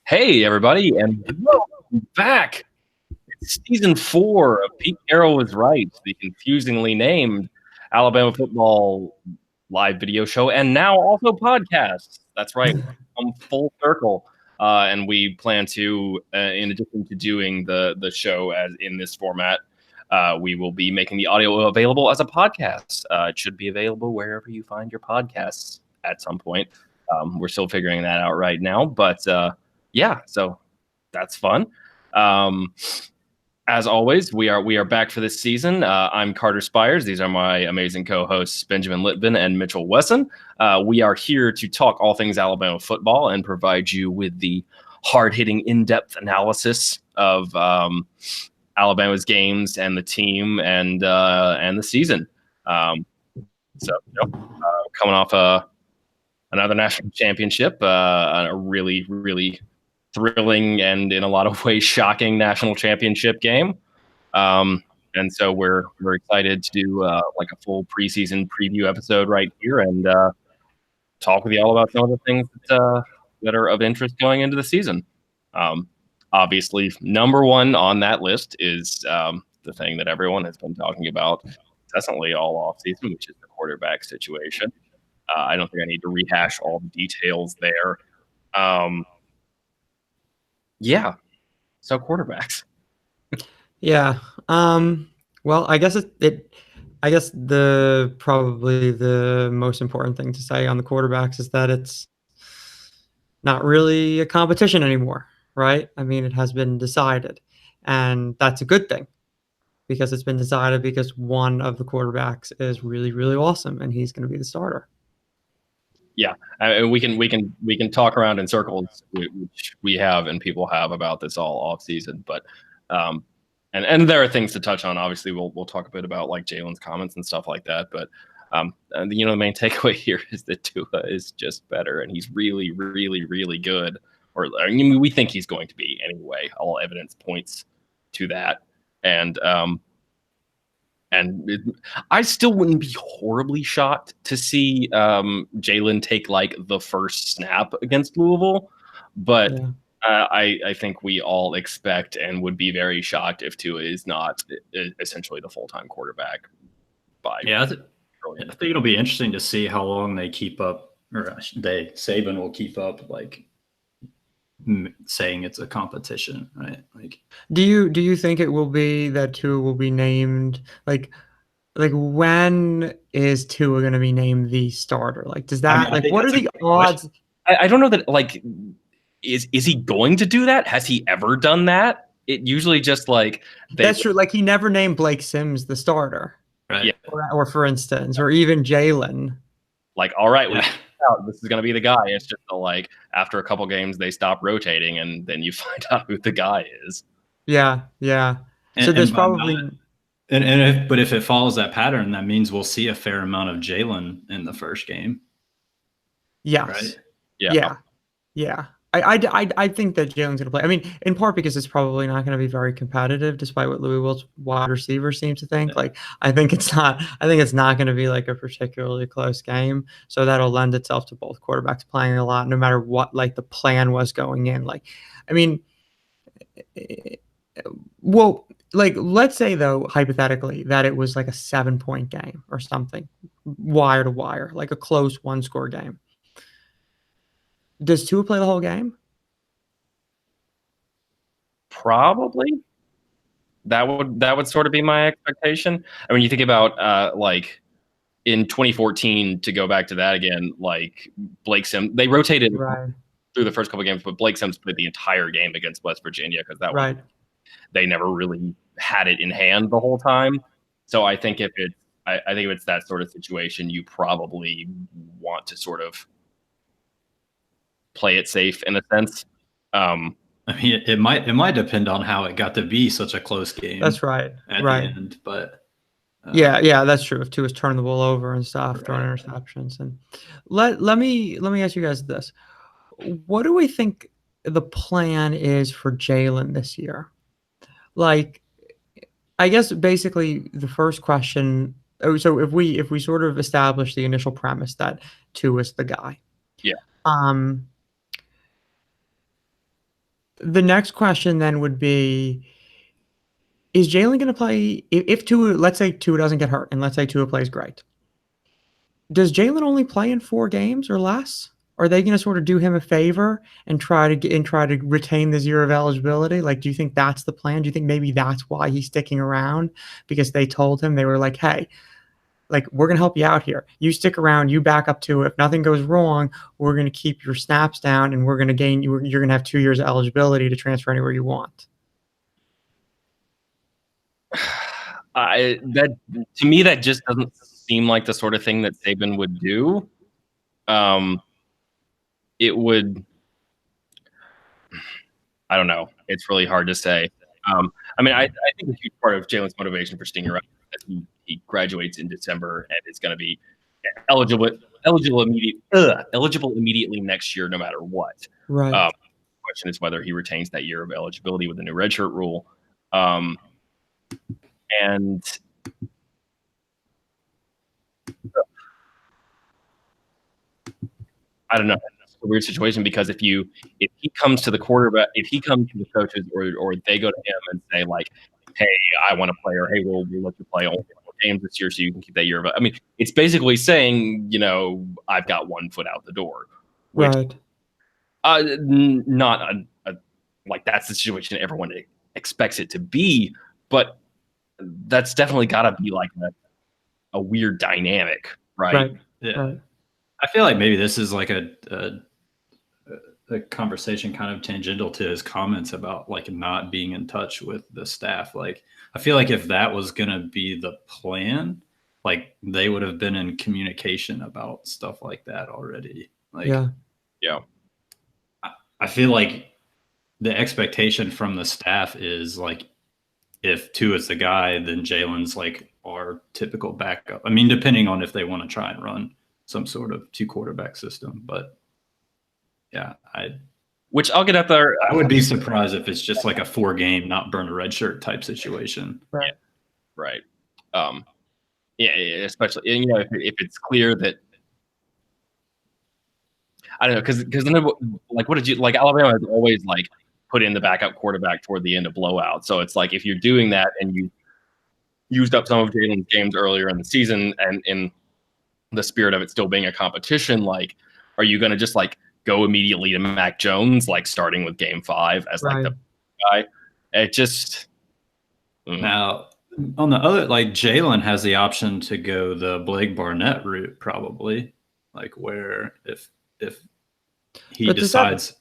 Hey, everybody, and welcome back. It's season 4 of Pete Carroll Was Right, the confusingly named Alabama football live video show, and now also podcast. That's right, we've come full circle, and we plan to, in addition to doing the show as in this format, we will be making the audio available as a podcast. It should be available wherever you find your podcasts at some point. We're still figuring that out right now, but yeah, so that's fun. As always, we are back for this season. I'm Carter Spires. These are my amazing co-hosts Benjamin Litvin and Mitchell Wesson. We are here to talk all things Alabama football and provide you with the hard-hitting, in-depth analysis of Alabama's games and the team and the season. Coming off another national championship, a really, really thrilling and in a lot of ways shocking national championship game. And so we're excited to do like a full preseason preview episode right here and talk with you all about some of the things that are of interest going into the season. Obviously, number one on that list is the thing that everyone has been talking about incessantly all off season, which is the quarterback situation. I don't think I need to rehash all the details there. Yeah. So quarterbacks. Yeah. Well, I guess I guess probably the most important thing to say on the quarterbacks is that it's not really a competition anymore, right? I mean, it has been decided, and that's a good thing because it's been decided because one of the quarterbacks is really, really awesome, and he's going to be the starter. Yeah, and we can talk around in circles, which we have and people have about this all off season. But and there are things to touch on. Obviously, we'll talk a bit about like Jalen's comments and stuff like that. But the main takeaway here is that Tua is just better, and he's really, really, really good. Or I mean, we think he's going to be anyway. All evidence points to that, and I still wouldn't be horribly shocked to see Jalen take like the first snap against Louisville, but yeah. I think we all expect and would be very shocked if Tua is not essentially the full-time quarterback. I think it'll be interesting to see how long they keep up, or Saban will keep up, like saying it's a competition, right? Like, do you think it will be that Tua will be named like when is Tua going to be named the starter? Like, does that what are the odds? I don't know that is he going to do that? Has he ever done that? It usually just like that's true. Like he never named Blake Sims the starter, right? Yeah. Or for instance, or even Jalen. Like, all right, this is going to be the guy. It's just like after a couple games they stop rotating, and then you find out who the guy is. Yeah. So there's probably. But if it follows that pattern, that means we'll see a fair amount of Jalen in the first game. Yes. Right? Yeah. I think that Jalen's going to play. I mean, in part because it's probably not going to be very competitive, despite what Louisville's wide receiver seems to think. Like, I think it's not going to be like a particularly close game. So that'll lend itself to both quarterbacks playing a lot, no matter what like the plan was going in. Like, I mean, well, like let's say though hypothetically that it was like a 7-point game or something, wire to wire, like a close 1-score game. Does Tua play the whole game? Probably. That would sort of be my expectation. I mean, you think about like in 2014, to go back to that again, like Blake Sims, they rotated through the first couple of games, but Blake Sims played the entire game against West Virginia because that was they never really had it in hand the whole time. So I think if it's that sort of situation, you probably want to sort of play it safe in a sense. I mean, it might depend on how it got to be such a close game. That's right. At the end, but yeah, that's true. If Tua's turning the ball over and stuff, throwing interceptions, and let me ask you guys this: what do we think the plan is for Jalen this year? Like, I guess basically the first question. So if we sort of establish the initial premise that Tua is the guy, The next question then would be, is Jalen going to play if Tua, let's say Tua doesn't get hurt and let's say Tua plays great. Does Jalen only play in 4 games or less? Are they going to sort of do him a favor and try to retain this year of eligibility? Like, do you think that's the plan? Do you think maybe that's why he's sticking around? Because they told him, they were like, hey, like, we're going to help you out here. You stick around, you back up to it. If nothing goes wrong, we're going to keep your snaps down and we're going to gain you. You're going to have 2 years of eligibility to transfer anywhere you want. That to me, that just doesn't seem like the sort of thing that Saban would do. It would. I don't know. It's really hard to say. I mean, I think a huge part of Jalen's motivation for sticking around is that he graduates in December and is going to be eligible immediately next year, no matter what. Right. The question is whether he retains that year of eligibility with the new redshirt rule. And I don't know. It's a weird situation because if he comes to the quarterback, if he comes to the coaches or they go to him and say like, hey, I want to play, or hey, we'll let you play only 4 games this year so you can keep that year. But I mean, it's basically saying, I've got 1 foot out the door. Which, right. Not like that's the situation everyone expects it to be, but that's definitely got to be like a weird dynamic, right? Yeah. Right. I feel like maybe this is like a conversation kind of tangential to his comments about like not being in touch with the staff. Like, I feel like if that was going to be the plan, like they would have been in communication about stuff like that already. Like, yeah. I feel like the expectation from the staff is like, if Tua is the guy, then Jalen's like our typical backup. I mean, depending on if they want to try and run some sort of 2 quarterback system, but yeah, which I'll get up there. I would be surprised if it's just like a 4 game, not burn a red shirt type situation. Right. Right. Yeah, especially if it's clear that I don't know because then like what did you like Alabama has always like put in the backup quarterback toward the end of blowout. So it's like if you're doing that and you used up some of Jalen's games earlier in the season and in the spirit of it still being a competition, like, are you going to just like go immediately to Mac Jones, like starting with game 5 as like the guy? It just now on the other, like Jalen has the option to go the Blake Barnett route, probably, like where if he decides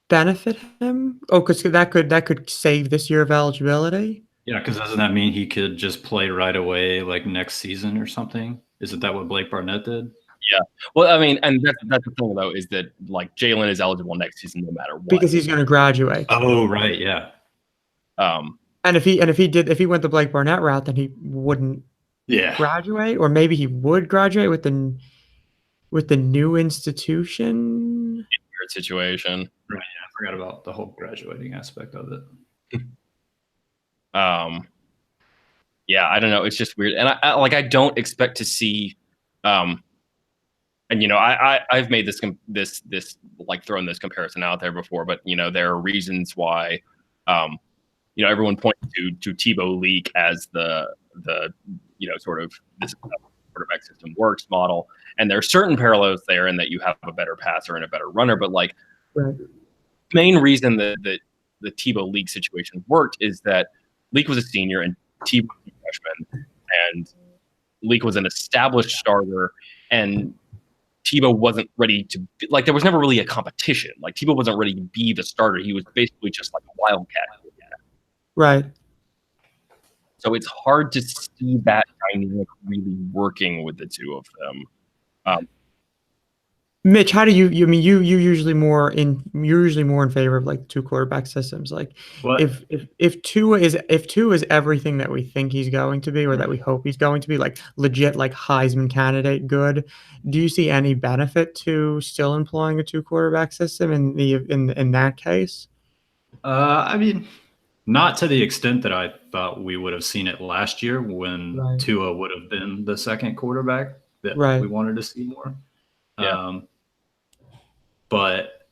benefit him. Oh, because that could save this year of eligibility. Yeah, because doesn't that mean he could just play right away, like next season or something? Isn't that what Blake Barnett did? Yeah. Well, I mean, and that's the thing though, is that like Jalen is eligible next season no matter what because he's going to graduate. Oh, right, yeah. And if he went the Blake Barnett route, then he wouldn't graduate, or maybe he would graduate with the new institution. Weird situation. Right. Yeah, I forgot about the whole graduating aspect of it. Yeah, I don't know. It's just weird, and I don't expect to see, and I've made this like thrown this comparison out there before, but there are reasons why, everyone points to Tebow Leak as the sort of this quarterback system works model, and there are certain parallels there in that you have a better passer and a better runner, but like the main reason that the Tebow Leak situation worked is that Leak was a senior and Tebow was a freshman, and Leak was an established starter, and Tebow wasn't ready to there was never really a competition. Like Tebow wasn't ready to be the starter. He was basically just like a wildcat. Right. So it's hard to see that dynamic really working with the two of them. Mitch, how do you you're usually more in favor of like 2 quarterback systems? Like what? if Tua is everything that we think he's going to be, or that we hope he's going to be, like legit like Heisman candidate good, do you see any benefit to still employing a 2 quarterback system in that case? I mean, not to the extent that I thought we would have seen it last year when Tua would have been the second quarterback that we wanted to see more. Yeah. But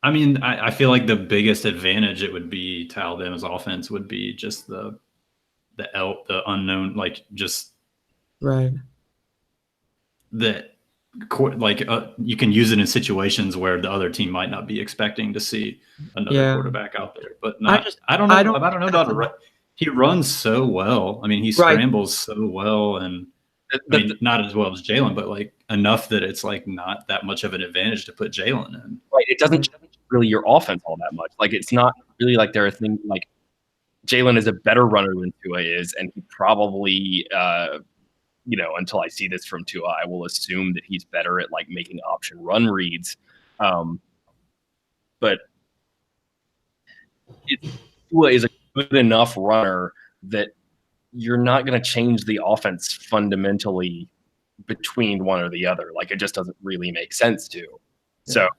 I mean, I feel like the biggest advantage it would be to Alabama's offense would be just the unknown, like just Right. that like you can use it in situations where the other team might not be expecting to see another quarterback out there. But I don't know about it. He runs so well. I mean, he scrambles so well, and I mean, not as well as Jalen, but like enough that it's like not that much of an advantage to put Jalen in. Right. It doesn't change really your offense all that much. Like, it's not really like there are things like Jalen is a better runner than Tua is, and he probably, until I see this from Tua, I will assume that he's better at like making option run reads. But Tua is a good enough runner that you're not going to change the offense fundamentally between one or the other. Like, it just doesn't really make sense to. So,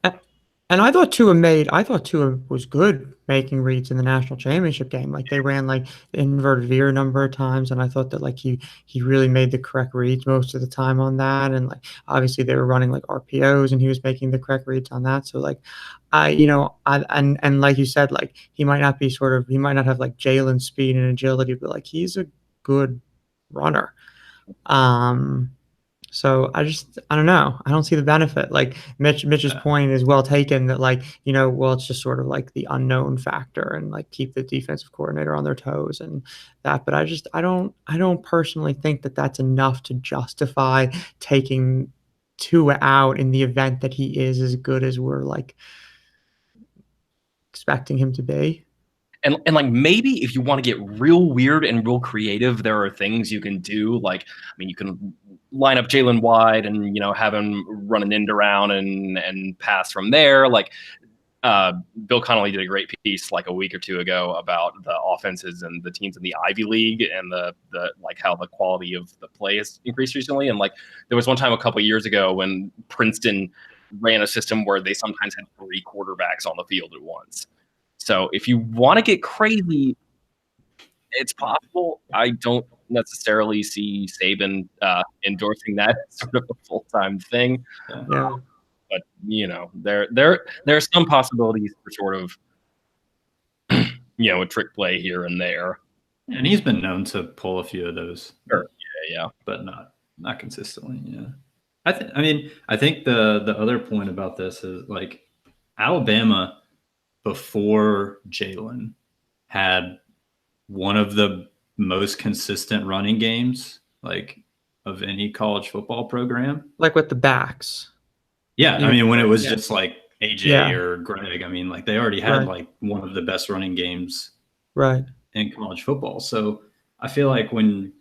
and I thought Tua was good making reads in the national championship game. Like, they ran like inverted veer a number of times, and I thought that like he really made the correct reads most of the time on that. And like obviously they were running like RPOs, and he was making the correct reads on that. So like and like you said, like he might not have like Jalen's speed and agility, but like he's a good runner. So I don't know. I don't see the benefit. Like Mitch's point is well taken that like, well, it's just sort of like the unknown factor and like keep the defensive coordinator on their toes and that. But I don't personally think that that's enough to justify taking Tua out in the event that he is as good as we're like expecting him to be. And like maybe if you want to get real weird and real creative, there are things you can do. Like, I mean, you can line up Jalen wide and have him run an end around and pass from there. Like Bill Connolly did a great piece like a week or two ago about the offenses and the teams in the Ivy League and the like how the quality of the play has increased recently. And like there was one time a couple of years ago when Princeton ran a system where they sometimes had 3 quarterbacks on the field at once. So if you want to get crazy, it's possible. I don't necessarily see Saban endorsing that as sort of a full-time thing. Yeah. But there are some possibilities for sort of a trick play here and there. And he's been known to pull a few of those. Sure. Yeah. But not consistently. Yeah. I think the other point about this is like Alabama before Jalen had one of the most consistent running games like of any college football program. Like with the backs. Yeah. I mean, when it was just like AJ or Greg, I mean, like they already had like one of the best running games in college football. So I feel like when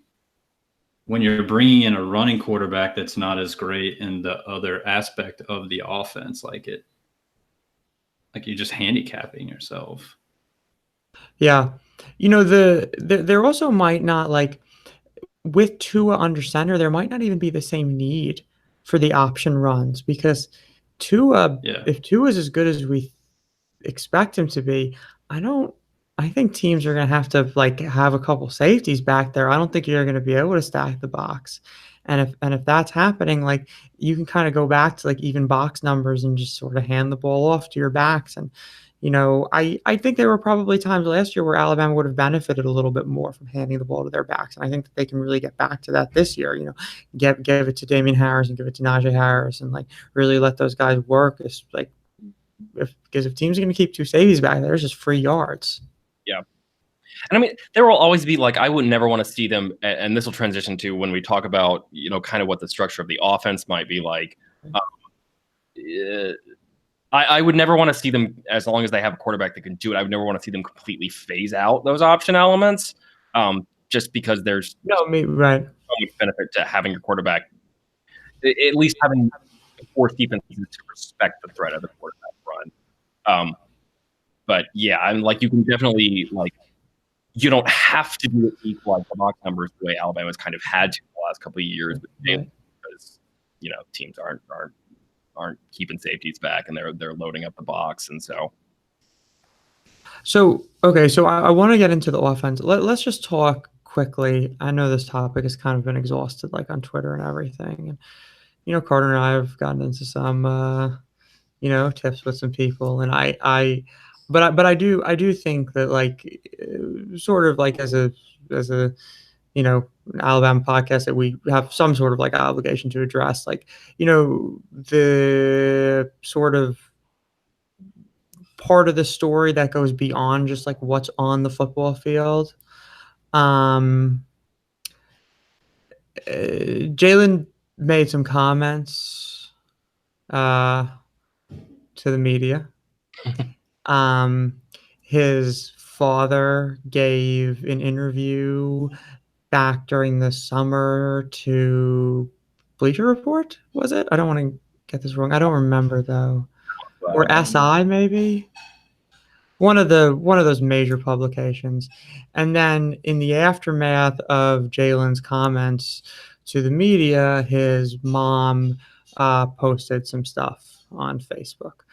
you're bringing in a running quarterback that's not as great in the other aspect of the offense, like you're just handicapping yourself. Yeah. There also might not like with Tua under center, there might not even be the same need for the option runs because if Tua is as good as we expect him to be, I think teams are going to have to like have a couple safeties back there. I don't think you're going to be able to stack the box. And if that's happening, like you can kind of go back to like even box numbers and just sort of hand the ball off to your backs. And, I think there were probably times last year where Alabama would have benefited a little bit more from handing the ball to their backs. And I think that they can really get back to that this year, give it to Damian Harris and give it to Najee Harris and like really let those guys work. It's like, because if teams are going to keep 2 safeties back there, it's just free yards. Yeah. And I mean, there will always be like, I would never want to see them, and this will transition to when we talk about, kind of what the structure of the offense might be like. I would never want to see them, as long as they have a quarterback that can do it, I would never want to see them completely phase out those option elements, just because there's so much benefit to having your quarterback, at least having force defenses to respect the threat of the quarterback run. But yeah, I'm like, you can definitely like, you don't have to do it equal like the box numbers the way Alabama's kind of had to the last couple of years, because teams aren't keeping safeties back and they're loading up the box, and so. Okay, so I want to get into the offense. Let's just talk quickly. I know this topic has kind of been exhausted, like on Twitter and everything, and Carter and I have gotten into some tips with some people, and but I do think that like sort of like as a an Alabama podcast that we have some sort of like obligation to address, like the sort of part of the story that goes beyond just like what's on the football field. Jalen made some comments to the media. His father gave an interview back during the summer to Bleacher Report, was it? I don't want to get this wrong. I don't remember though. Or SI maybe? One of those major publications. And then in the aftermath of Jalen's comments to the media, his mom posted some stuff on Facebook.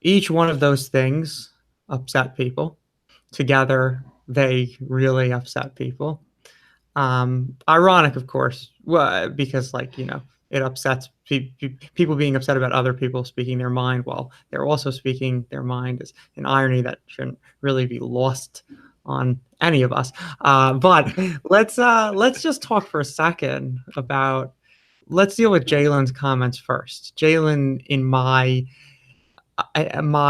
Each one of those things upset people. Together, they really upset people. Ironic, of course, because it upsets people being upset about other people speaking their mind while they're also speaking their mind is an irony that shouldn't really be lost on any of us. But let's just talk for a second about. Let's deal with Jalen's comments first. Jalen, in my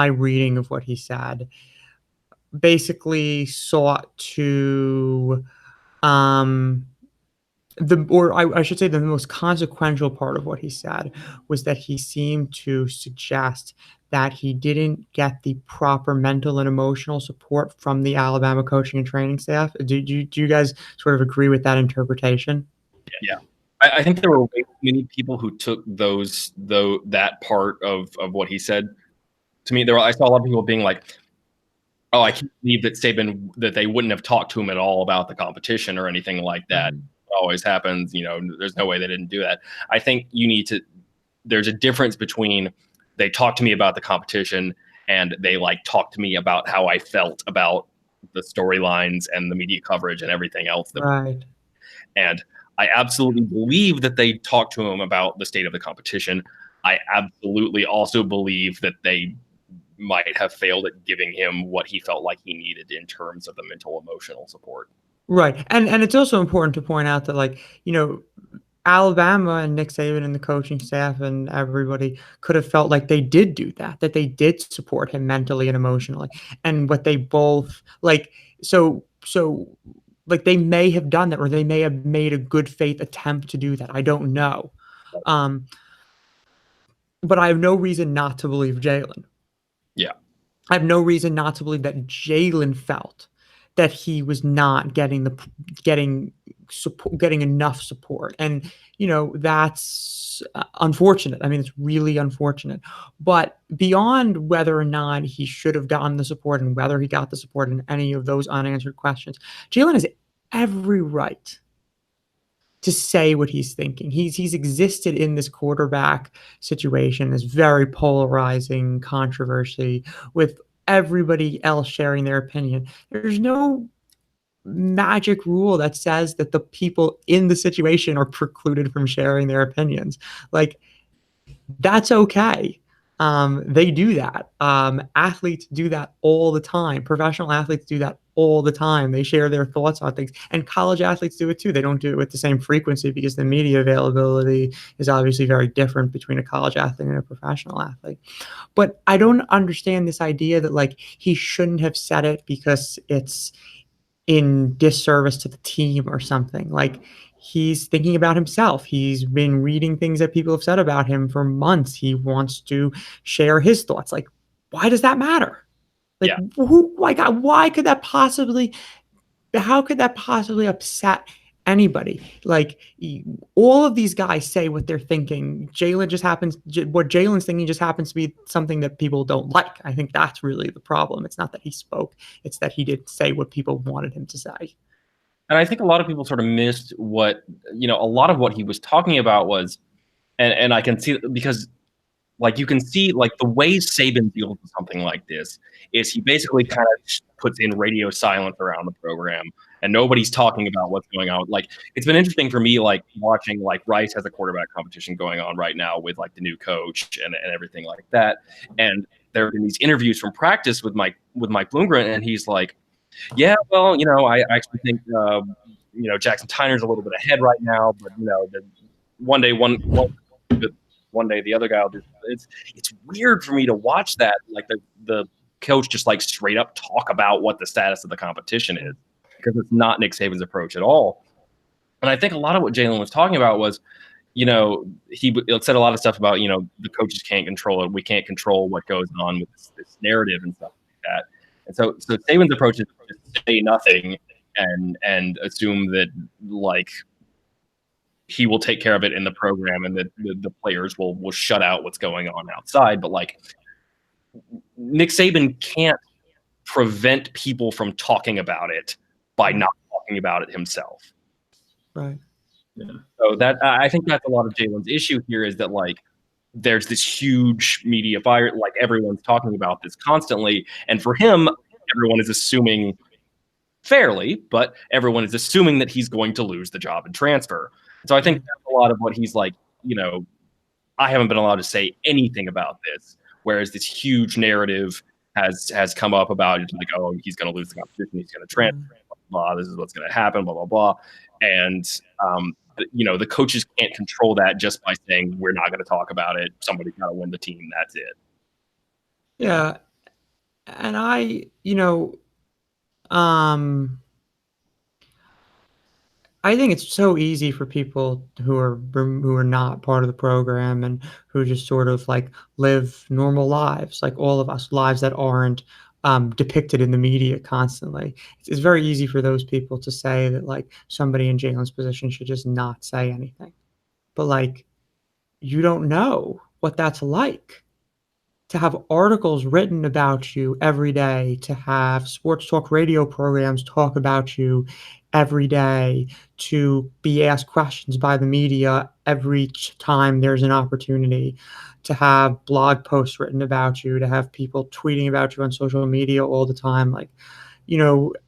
reading of what he said, basically sought to I should say the most consequential part of what he said was that he seemed to suggest that he didn't get the proper mental and emotional support from the Alabama coaching and training staff. Do you guys sort of agree with that interpretation? Yeah. I think there were way too many people who took that part of what he said. To me, I saw a lot of people being like, "Oh, I can't believe that they wouldn't have talked to him at all about the competition or anything like that." It always happens, there's no way they didn't do that. I think there's a difference between they talked to me about the competition and they talked to me about how I felt about the storylines and the media coverage and everything else. Right. And I absolutely believe that they talked to him about the state of the competition. I absolutely also believe that they might have failed at giving him what he felt like he needed in terms of the mental, emotional support. Right. And it's also important to point out that Alabama and Nick Saban and the coaching staff and everybody could have felt like they did do that they did support him mentally and emotionally. And what they both so they may have done that, or they may have made a good faith attempt to do that. I don't know. But I have no reason not to believe Jalen. Yeah. I have no reason not to believe that Jalen felt that he was not getting enough support. And, that's unfortunate. I mean, it's really unfortunate. But beyond whether or not he should have gotten the support and whether he got the support in any of those unanswered questions, Jalen has every right to say what he's thinking. He's existed in this quarterback situation, this very polarizing controversy with everybody else sharing their opinion. There's no magic rule that says that the people in the situation are precluded from sharing their opinions. That's okay. They do that. Athletes do that all the time. Professional athletes do that all the time. They share their thoughts on things, and college athletes do it too. They don't do it with the same frequency because the media availability is obviously very different between a college athlete and a professional athlete. But I don't understand this idea that he shouldn't have said it because it's in disservice to the team or something. He's thinking about himself. He's been reading things that people have said about him for months. He wants to share his thoughts. Why does that matter? Why could that possibly, how could that possibly upset anybody? All of these guys say what they're thinking. What Jalen's thinking just happens to be something that people don't like. I think that's really the problem. It's not that he spoke. It's that he didn't say what people wanted him to say. And I think a lot of people sort of missed what, a lot of what he was talking about was, and I can see, because you can see the way Saban deals with something like this is he basically kind of puts in radio silence around the program. and nobody's talking about what's going on. Like, it's been interesting for me, like watching like Rice has a quarterback competition going on right now with like the new coach and everything like that. And there have been these interviews from practice with Mike Bloomgren, and he's like, yeah, well, I actually think Jackson Tyner's a little bit ahead right now, but one day the other guy will do. It's weird for me to watch that, like the coach just like straight up talk about what the status of the competition is, because it's not Nick Saban's approach at all. And I think a lot of what Jalen was talking about was, he said a lot of stuff about, the coaches can't control it. We can't control what goes on with this narrative and stuff like that. And so Saban's approach is just say nothing and assume that like he will take care of it in the program and that the players will shut out what's going on outside. But like, Nick Saban can't prevent people from talking about it by not talking about it himself. Right. Yeah. So that I think that's a lot of Jalen's issue here, is that like there's this huge media fire, like everyone's talking about this constantly, and for him, everyone is assuming fairly, but everyone is assuming that he's going to lose the job and transfer. So I think that's a lot of what he's like, I haven't been allowed to say anything about this, whereas this huge narrative has come up about it, like, oh, he's going to lose the competition, he's going to transfer, blah, blah, blah, this is what's going to happen, blah, blah, blah. And, the coaches can't control that just by saying, we're not going to talk about it. Somebody's got to win the team. That's it. Yeah. And I think it's so easy for people who are not part of the program and who just sort of like live normal lives, like all of us, lives that aren't depicted in the media constantly. It's very easy for those people to say that like somebody in Jalen's position should just not say anything. But like, you don't know what that's like. To have articles written about you every day, to have sports talk radio programs talk about you every day, to be asked questions by the media every time there's an opportunity, to have blog posts written about you, to have people tweeting about you on social media all the time. Like,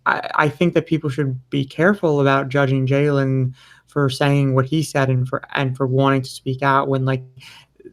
I think that people should be careful about judging Jalen for saying what he said and for wanting to speak out, when like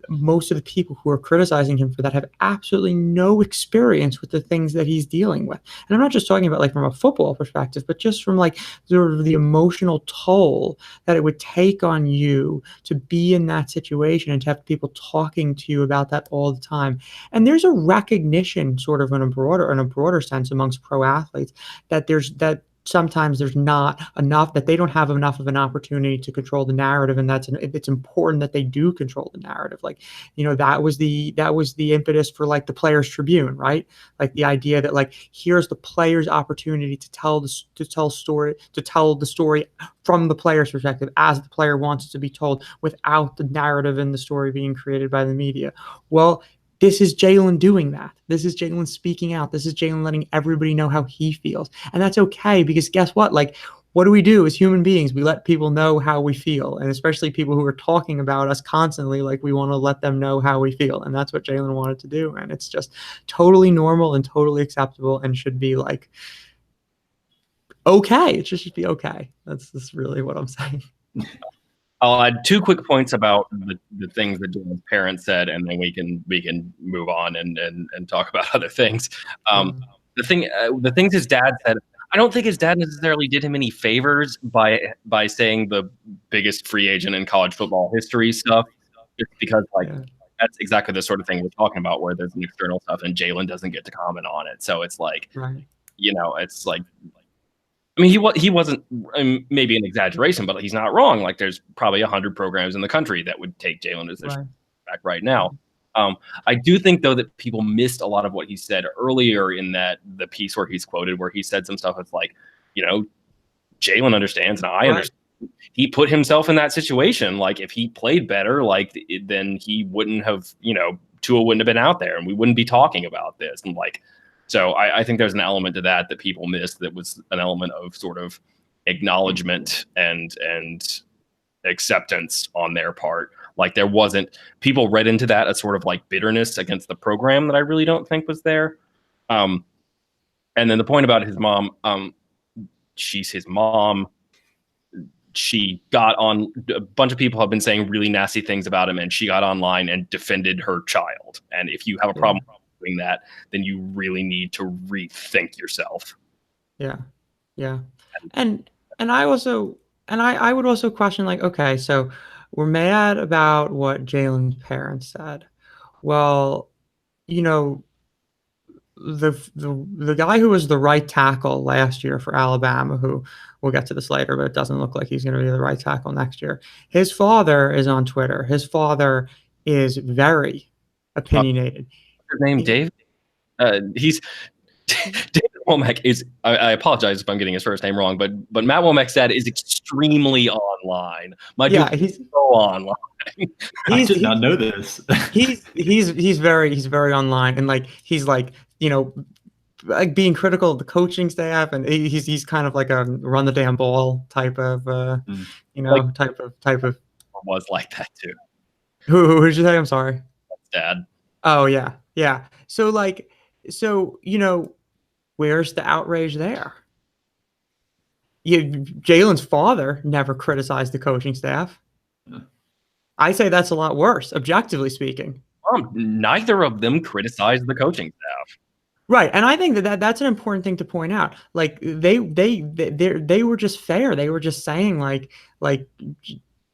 most of the people who are criticizing him for that have absolutely no experience with the things that he's dealing with. And I'm not just talking about like from a football perspective, but just from like sort of the emotional toll that it would take on you to be in that situation and to have people talking to you about that all the time. And there's a recognition sort of in a broader sense amongst pro athletes that sometimes there's not enough, that they don't have enough of an opportunity to control the narrative, and it's important that they do control the narrative. Like, that was the impetus for like the Players Tribune, right? Like the idea that like, here's the player's opportunity to tell the story from the player's perspective, as the player wants it to be told, without the narrative and the story being created by the media. Well, this is Jalen doing that. This is Jalen speaking out. This is Jalen letting everybody know how he feels. And that's okay, because guess what? Like, what do we do as human beings? We let people know how we feel. And especially people who are talking about us constantly, like, we want to let them know how we feel. And that's what Jalen wanted to do. And it's just totally normal and totally acceptable and should be like, okay. It should be okay. That's really what I'm saying. I'll add two quick points about the things that Jalen's parents said, and then we can move on and talk about other things. The things his dad said, I don't think his dad necessarily did him any favors by saying the biggest free agent in college football history stuff, just because that's exactly the sort of thing we're talking about, where there's an external stuff and Jalen doesn't get to comment on it. So it's like, it's like, I mean, he wasn't, maybe an exaggeration, but he's not wrong. Like, there's probably 100 programs in the country that would take Jalen as their back right now. I do think, though, that people missed a lot of what he said earlier in the piece where he's quoted, where he said some stuff that's like, Jalen understands and I understand. He put himself in that situation. Like, if he played better, like, then he wouldn't have, Tua wouldn't have been out there and we wouldn't be talking about this. And like, so I think there's an element to that people missed, that was an element of sort of acknowledgement and acceptance on their part. Like, there wasn't, people read into that a sort of like bitterness against the program that I really don't think was there. And then the point about his mom, she's his mom. She got on, a bunch of people have been saying really nasty things about him, and she got online and defended her child. And if you have a problem doing that, then you really need to rethink yourself. Yeah. And I also, I would also question, like, okay, so we're mad about what Jalen's parents said. Well, you know, the guy who was the right tackle last year for Alabama, who we'll get to this later, but it doesn't look like he's going to be the right tackle next year. His father is on Twitter. His father is very opinionated. His name, Dave? He's David Womack is. I apologize if I'm getting his first name wrong, but Matt Womack's dad is extremely online. He's so online. I did not know this. he's very online, and like he's like, like being critical of the coaching staff, and he's kind of like a run the damn ball type of type of was like that too. Who did you say? I'm sorry. Dad. Oh yeah. So where's the outrage there? Jalen's father never criticized the coaching staff. I say that's a lot worse, objectively speaking. Neither of them criticized the coaching staff. Right, and I think that's an important thing to point out. Like they were just fair. They were just saying like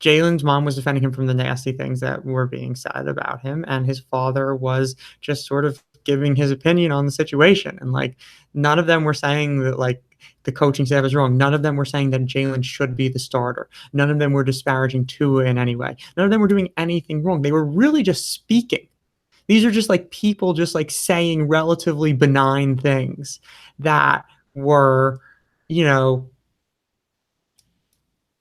Jalen's mom was defending him from the nasty things that were being said about him, and his father was just sort of giving his opinion on the situation. And like none of them were saying that like the coaching staff is wrong. None of them were saying that Jalen should be the starter. None of them were disparaging Tua in any way. None of them were doing anything wrong. They were really just speaking. These are just like people just like saying relatively benign things that were,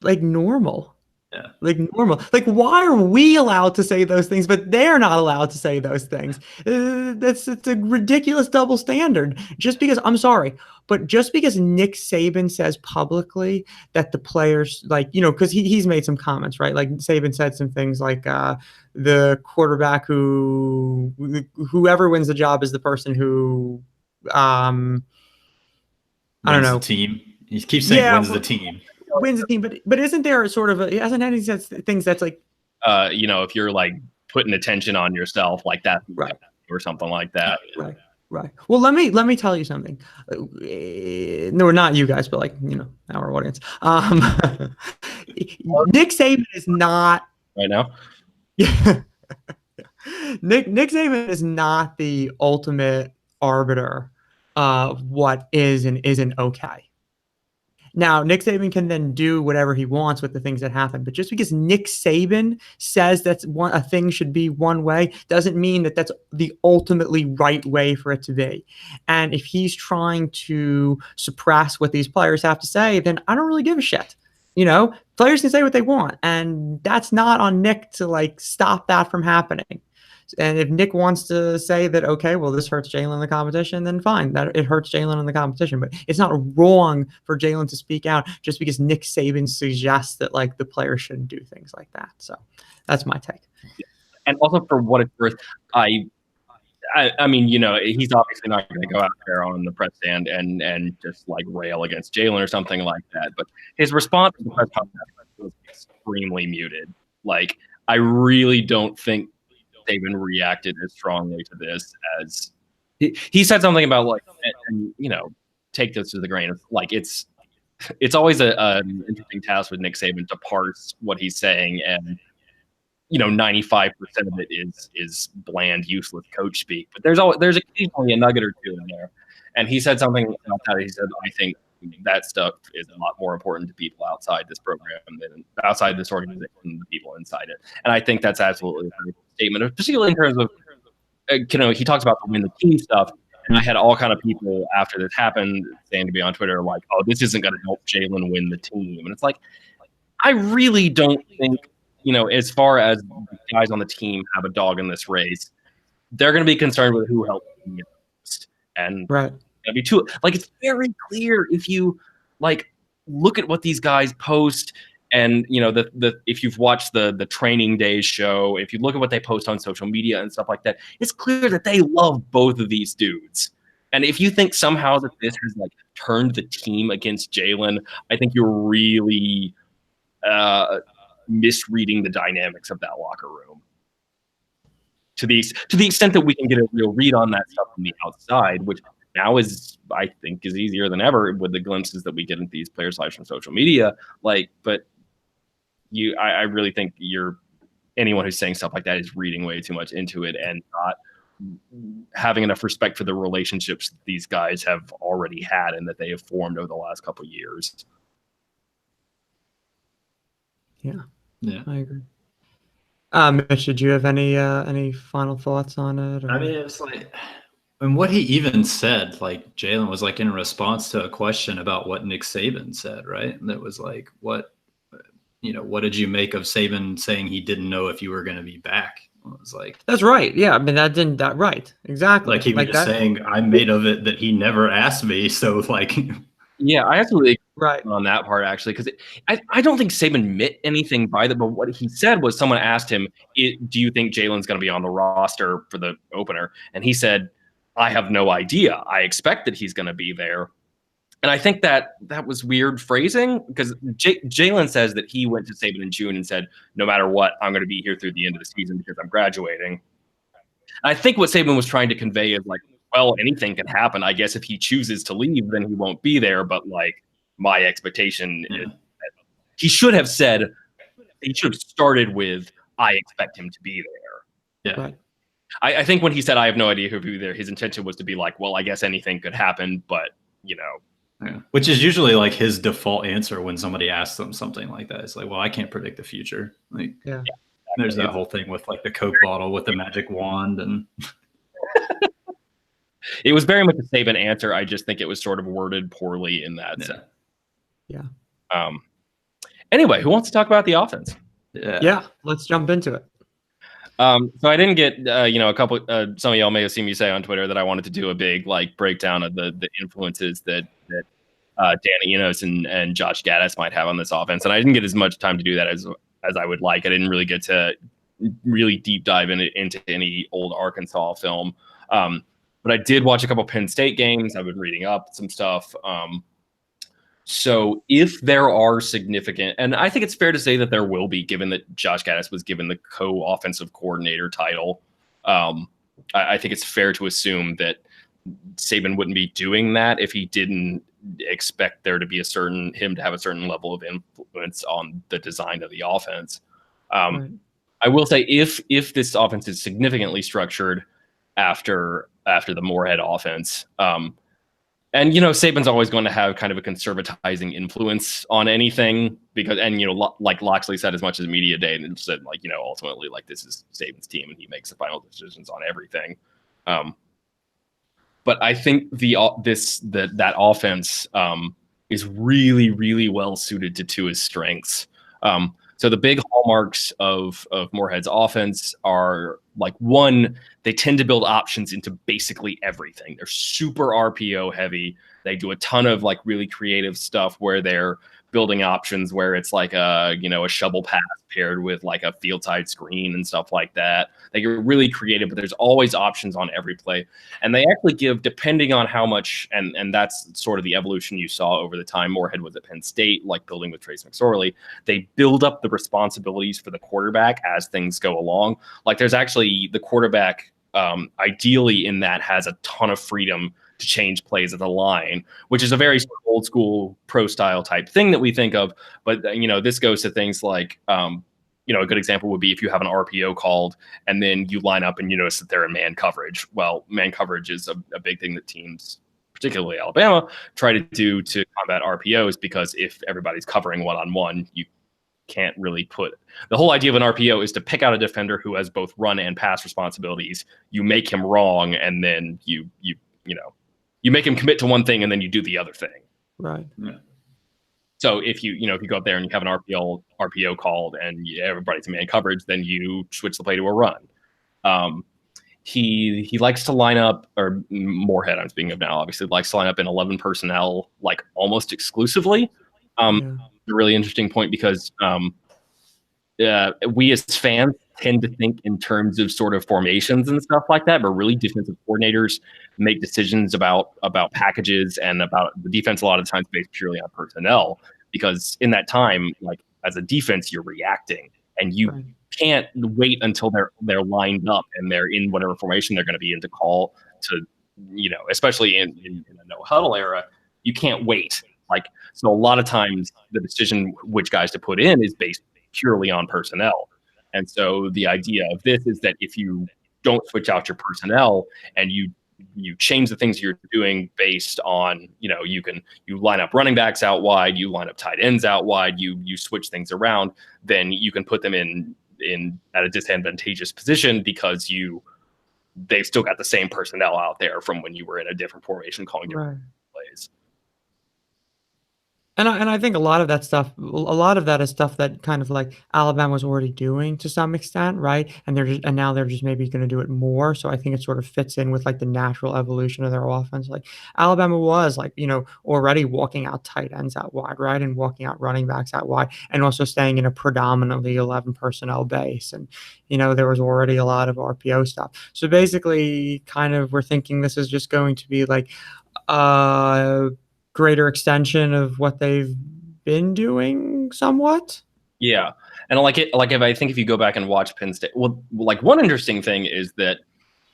like normal. Yeah. Like normal. Like, why are we allowed to say those things, but they're not allowed to say those things? It's a ridiculous double standard. Just because, I'm sorry, but just because Nick Saban says publicly that the players, like, because he's made some comments, right? Like Saban said some things like the quarterback whoever wins the job is the person who, I don't know. The team. He keeps saying wins the team. Wins the team, but isn't there a sort of hasn't any things that's like if you're like putting attention on yourself like that, right, or something like that, right. Well, let me tell you something. No, not you guys, but like our audience. Nick Saban is not right now. Yeah, Nick Saban is not the ultimate arbiter of what is and isn't okay. Now, Nick Saban can then do whatever he wants with the things that happen. But just because Nick Saban says that's a thing should be one way doesn't mean that that's the ultimately right way for it to be. And if he's trying to suppress what these players have to say, then I don't really give a shit. Players can say what they want. And that's not on Nick to like stop that from happening. And if Nick wants to say that, okay, well, this hurts Jalen in the competition, then fine, that it hurts Jalen in the competition. But it's not wrong for Jalen to speak out just because Nick Saban suggests that like the players shouldn't do things like that. So that's my take. And also, for what it's worth, I mean, he's obviously not going to go out there on the press stand and just like rail against Jalen or something like that. But his response to the press conference was extremely muted. Like, I really don't think Saban reacted as strongly to this as he said something about like, and take this to the grain of like, it's always an interesting task with Nick Saban to parse what he's saying, and 95% of it is bland, useless coach speak. But there's occasionally a nugget or two in there, and he said something about that. He said, I think that stuff is a lot more important to people outside this program than outside this organization than the people inside it. And I think that's absolutely a statement, particularly in terms of, he talks about the win the team stuff. And I had all kind of people after this happened saying to me on Twitter, like, oh, this isn't going to help Jalen win the team. And it's like, I really don't think, as far as the guys on the team have a dog in this race, they're going to be concerned with who helped them most. And right. Be too, like, it's very clear if you like look at what these guys post, and if you've watched the training days show, if you look at what they post on social media and stuff like that, it's clear that they love both of these dudes, And if you think somehow that this has like turned the team against Jalen, I think you're really misreading the dynamics of that locker room. To the extent that we can get a real read on that stuff from the outside, which now is, I think, is easier than ever with the glimpses that we get in these players' lives from social media. Like, but I really think anyone who's saying stuff like that is reading way too much into it and not having enough respect for the relationships that these guys have already had and that they have formed over the last couple of years. Yeah, Yeah, I agree. Mitch, did you have any final thoughts on it? Or? I mean, it's like, and what he even said, like Jalen was like in response to a question about what Nick Saban said, right? And that was like, what did you make of Saban saying he didn't know if you were going to be back? It was like, that's right. Yeah, I mean that right, exactly. Like he was just saying, I made of it that he never asked me. So like, yeah, I absolutely right on that part actually, because I don't think Saban meant anything by that, but what he said was someone asked him, do you think Jalen's going to be on the roster for the opener? And he said, I have no idea. I expect that he's going to be there. And I think that was weird phrasing because Jalen says that he went to Saban in June and said, no matter what, I'm going to be here through the end of the season because I'm graduating. And I think what Saban was trying to convey is like, well, anything can happen. I guess if he chooses to leave, then he won't be there. But like my expectation is that he should have started with, I expect him to be there. Yeah. Right. I think when he said, I have no idea who'll be there, his intention was to be like, well, I guess anything could happen, but Yeah. Which is usually like his default answer when somebody asks him something like that. It's like, well, I can't predict the future. Like, yeah. There's that whole thing with like the Coke bottle with the magic wand, and it was very much a Saban answer. I just think it was sort of worded poorly in that sense. Yeah. Anyway, who wants to talk about the offense? Yeah. Let's jump into it. So I didn't get, a couple. Some of y'all may have seen me say on Twitter that I wanted to do a big like breakdown of the influences that Danny Enos and Josh Gaddis might have on this offense, and I didn't get as much time to do that as I would like. I didn't really get to really deep dive into any old Arkansas film, but I did watch a couple Penn State games. I've been reading up some stuff. So if there are significant, and I think it's fair to say that there will be, given that Josh Gaddis was given the co-offensive coordinator title, I think it's fair to assume that Saban wouldn't be doing that if he didn't expect there to be him to have a certain level of influence on the design of the offense. Right. I will say if this offense is significantly structured after the Moorhead offense, and Saban's always going to have kind of a conservatizing influence on anything because, and like Loxley said as much as media day, and said like ultimately like this is Saban's team and he makes the final decisions on everything. But I think that offense is really, really well suited to Tua's strengths. So the big hallmarks of Moorhead's offense are like, one, they tend to build options into basically everything. They're super RPO heavy. They do a ton of like really creative stuff where they're building options where it's like a shovel pass paired with like a field side screen and stuff like that. They get really creative, but there's always options on every play. And they actually give, depending on how much, and that's sort of the evolution you saw over the time Moorhead was at Penn State, like building with Trace McSorley, they build up the responsibilities for the quarterback as things go along. Like there's actually the quarterback, ideally in that has a ton of freedom to change plays at the line, which is a very old school pro style type thing that we think of. But, this goes to things like, a good example would be if you have an RPO called and then you line up and you notice that they're in man coverage. Well, man coverage is a big thing that teams, particularly Alabama, try to do to combat RPOs, because if everybody's covering one-on-one, you can't really the whole idea of an RPO is to pick out a defender who has both run and pass responsibilities. You make him wrong, and then you make him commit to one thing and then you do the other thing. Right. Yeah. So if you go up there and you have an RPO called and everybody's in man coverage, then you switch the play to a run. He likes to line up, or Moorhead, I'm speaking of now, obviously likes to line up in 11 personnel, like almost exclusively. A really interesting point because we as fans tend to think in terms of sort of formations and stuff like that, but really defensive coordinators make decisions about packages and about the defense a lot of times based purely on personnel, because in that time, like as a defense, you're reacting and you can't wait until they're lined up and they're in whatever formation they're going to be in to call to, especially in a no huddle era, you can't wait. Like, so a lot of times the decision which guys to put in is based purely on personnel. And so the idea of this is that if you don't switch out your personnel and you change the things you're doing based on, you line up running backs out wide, you line up tight ends out wide, you switch things around, then you can put them in at a disadvantageous position because they've still got the same personnel out there from when you were in a different formation calling different plays. And I think a lot of that is stuff that kind of like Alabama was already doing to some extent, right? And now they're just maybe going to do it more. So I think it sort of fits in with like the natural evolution of their offense. Like Alabama was like, already walking out tight ends out wide, right? And walking out running backs out wide, and also staying in a predominantly 11 personnel base. And, there was already a lot of RPO stuff. So basically kind of we're thinking this is just going to be like, greater extension of what they've been doing somewhat. Yeah. And if you go back and watch Penn State, well, like one interesting thing is that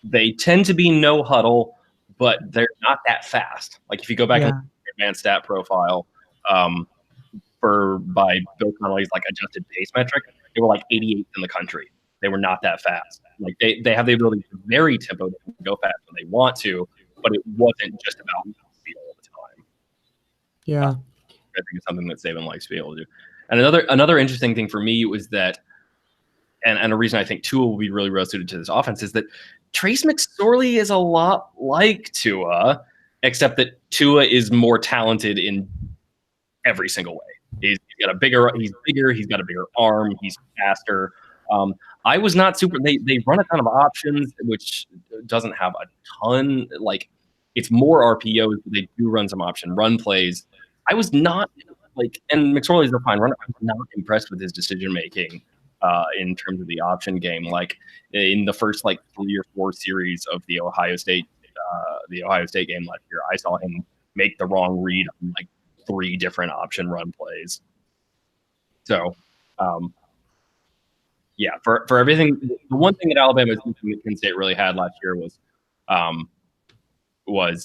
they tend to be no huddle, but they're not that fast. Like if you go back and look at the advanced stat profile by Bill Connolly's like adjusted pace metric, they were like 88th in the country. They were not that fast. Like they have the ability to vary tempo, to go fast when they want to, but it wasn't just about speed all the time. Yeah. I think it's something that Saban likes to be able to do. And another interesting thing for me was that, and a reason I think Tua will be really well suited to this offense is that Trace McSorley is a lot like Tua, except that Tua is more talented in every single way. He's bigger, he's got a bigger arm, he's faster. I was not super. They run a ton of options, which doesn't have a ton. Like it's more RPOs, but they do run some option run plays. I was not and McSorley's a fine runner. I was not impressed with his decision making in terms of the option game. Like in the first 3 or 4 series of the Ohio State game last year, I saw him make the wrong read on 3 different option run plays. So. Yeah, for everything, the one thing that Alabama's Penn State really had last year is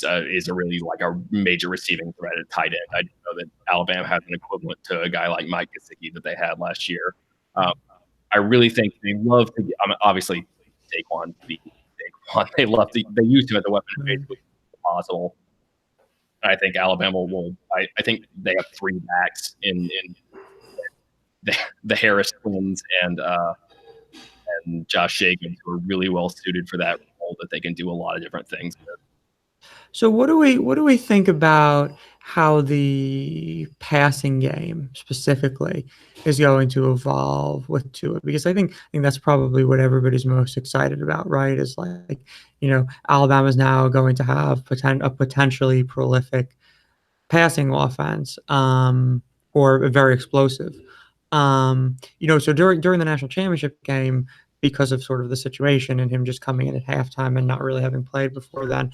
a really a major receiving threat at tight end. I didn't know that Alabama has an equivalent to a guy like Mike Gesicki that they had last year. I really think they love to. Obviously, Saquon. They used him as a weapon of choice, which is possible. I think Alabama will. I think they have 3 backs in the Harris twins and Josh Jacobs, who are really well suited for that role, that they can do a lot of different things with. So what do we think about how the passing game specifically is going to evolve with Tua? Because I think that's probably what everybody's most excited about, right? Is Alabama's now going to have a potentially prolific passing offense, or very explosive. So during the national championship game, because of sort of the situation and him just coming in at halftime and not really having played before then,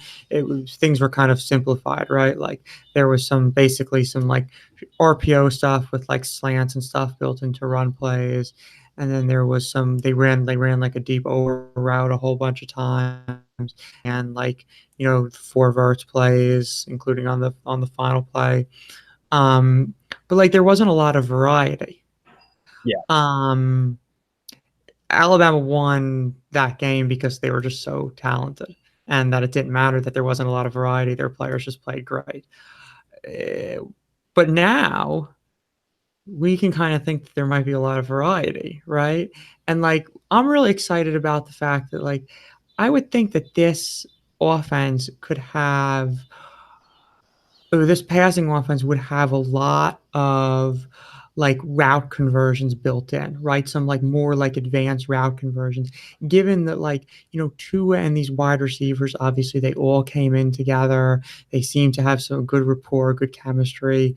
things were kind of simplified, right? Like there was basically some RPO stuff with slants and stuff built into run plays. And then there was they ran a deep over route a whole bunch of times, and 4 verts plays, including on the final play. But there wasn't a lot of variety. Yeah. Alabama won that game because they were just so talented, and that it didn't matter that there wasn't a lot of variety. Their players just played great. But now we can kind of think that there might be a lot of variety, right? And I'm really excited about the fact that I would think that this offense could have, this passing offense would have a lot of route conversions built in, right? Some more advanced route conversions, given that Tua and these wide receivers, obviously they all came in together. They seem to have some good rapport, good chemistry.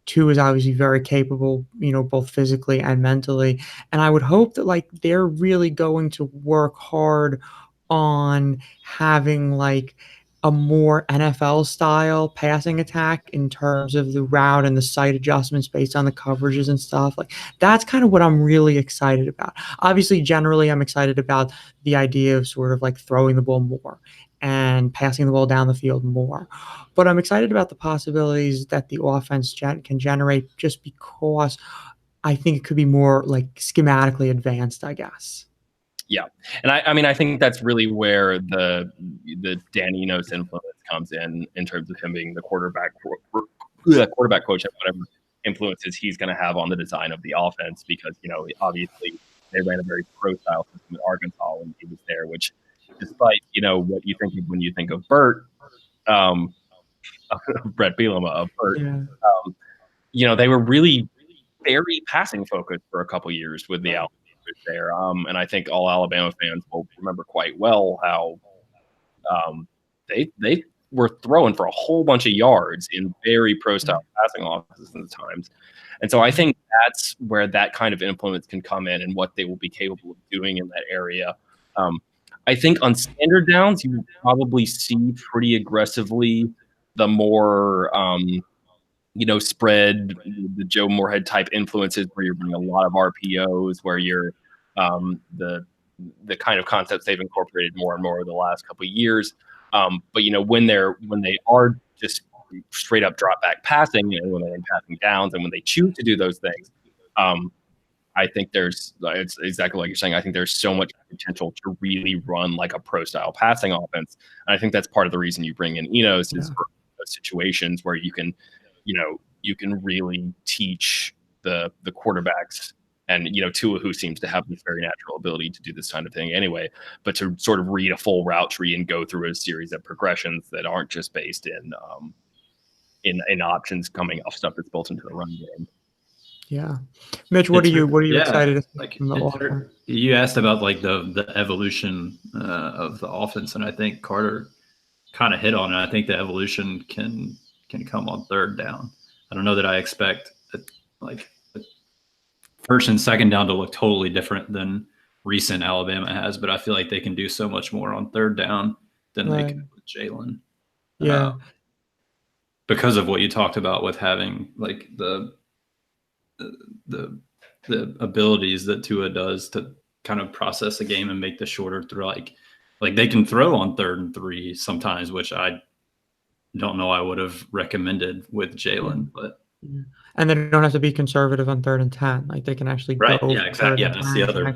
Tua is obviously very capable, both physically and mentally. And I would hope that like they're really going to work hard on having like a more NFL style passing attack in terms of the route and the sight adjustments based on the coverages and stuff. Like that's kind of what I'm really excited about. Obviously, generally, I'm excited about the idea of sort of like throwing the ball more and passing the ball down the field more. But I'm excited about the possibilities that the offense can generate just because I think it could be more like schematically advanced, I guess. Yeah, and I mean, I think that's really where the Dan Enos influence comes in terms of him being the quarterback coach and whatever influences he's going to have on the design of the offense, because obviously they ran a very pro style system at Arkansas when he was there, which despite what you think of when you think of Burt, Brett Bielema of Burt, they were really very passing focused for a couple years with the Alabama there. And I think all Alabama fans will remember quite well how they were throwing for a whole bunch of yards in very pro style passing offenses at the times. And so I think that's where that kind of influence can come in and what they will be capable of doing in that area. I think on standard downs, you will probably see pretty aggressively the more spread, the Joe Moorhead type influences where you're bringing a lot of RPOs, where you're the kind of concepts they've incorporated more and more over the last couple of years. But when they are just straight up drop back passing, when they're in passing downs, and when they choose to do those things, I think it's exactly like you're saying. I think there's so much potential to really run like a pro style passing offense, and I think that's part of the reason you bring in Enos is for those situations where you can really teach the quarterbacks. And Tua, who seems to have this very natural ability to do this kind of thing anyway, but to sort of read a full route tree and go through a series of progressions that aren't just based in options coming off stuff that's built into the run game. Yeah, Mitch, what are you excited to you asked about like the evolution of the offense, and I think Carter kind of hit on it. I think the evolution can come on third down. I don't know that I expect first and second down to look totally different than recent Alabama has, but I feel like they can do so much more on third down than they can with Jalen. Yeah. Because of what you talked about with having like the abilities that Tua does to kind of process the game and make the shorter throw, like they can throw on 3rd and 3 sometimes, which I don't know I would have recommended with Jalen, but and they don't have to be conservative on 3rd and 10. Like they can actually go. Yeah, exactly. Yeah, that's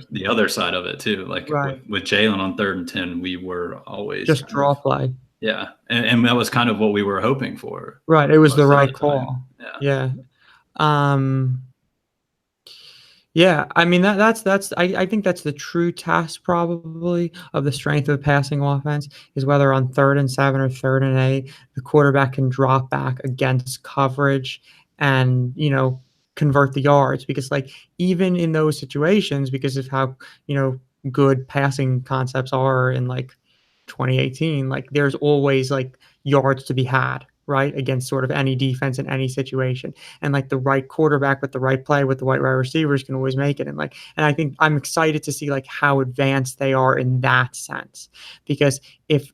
the other side of it too. Like with Jalen on 3rd and 10, we were always just draw play. Yeah, and that was kind of what we were hoping for. Right, it was the right call. Yeah. Yeah, I mean that's I think that's the true test probably of the strength of the passing offense is whether on 3rd and 7 or 3rd and 8 the quarterback can drop back against coverage and convert the yards, because like even in those situations, because of how good passing concepts are in like 2018, like there's always like yards to be had, right, against sort of any defense in any situation, and like the right quarterback with the right play with the right receivers can always make it. And I think I'm excited to see like how advanced they are in that sense, because if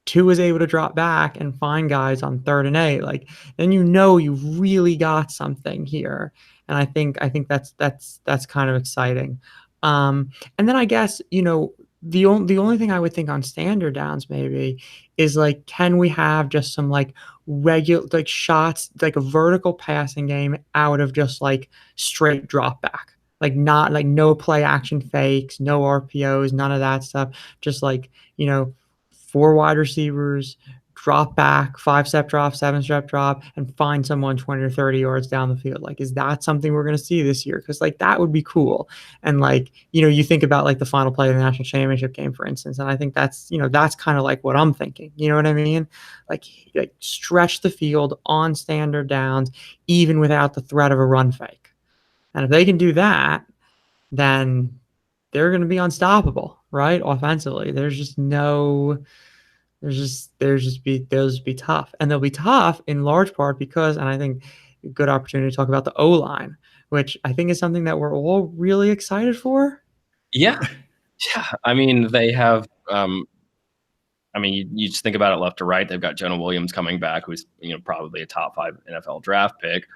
Tua is able to drop back and find guys on 3rd and 8, like then you've really got something here, and I think that's kind of exciting. And then I guess the only thing I would think on standard downs maybe is like, can we have just some like regular like shots, like a vertical passing game out of just like straight drop back, like not like no play action fakes, no RPOs, none of that stuff, just like 4 wide receivers, drop back, 5-step drop, 7-step drop, and find someone 20 or 30 yards down the field. Like, is that something we're going to see this year? Because like that would be cool. And like, you think about like the final play of the national championship game, for instance, and I think that's that's kind of like what I'm thinking. You know what I mean? Like stretch the field on standard downs, even without the threat of a run fake. And if they can do that, then they're going to be unstoppable, right? Offensively, they'll be tough, and they'll be tough in large part because, and I think a good opportunity to talk about the O-line, which I think is something that we're all really excited for. Yeah. Yeah. I mean, they have, I mean, you just think about it left to right. They've got Jonah Williams coming back, who's, probably a top 5 NFL draft pick.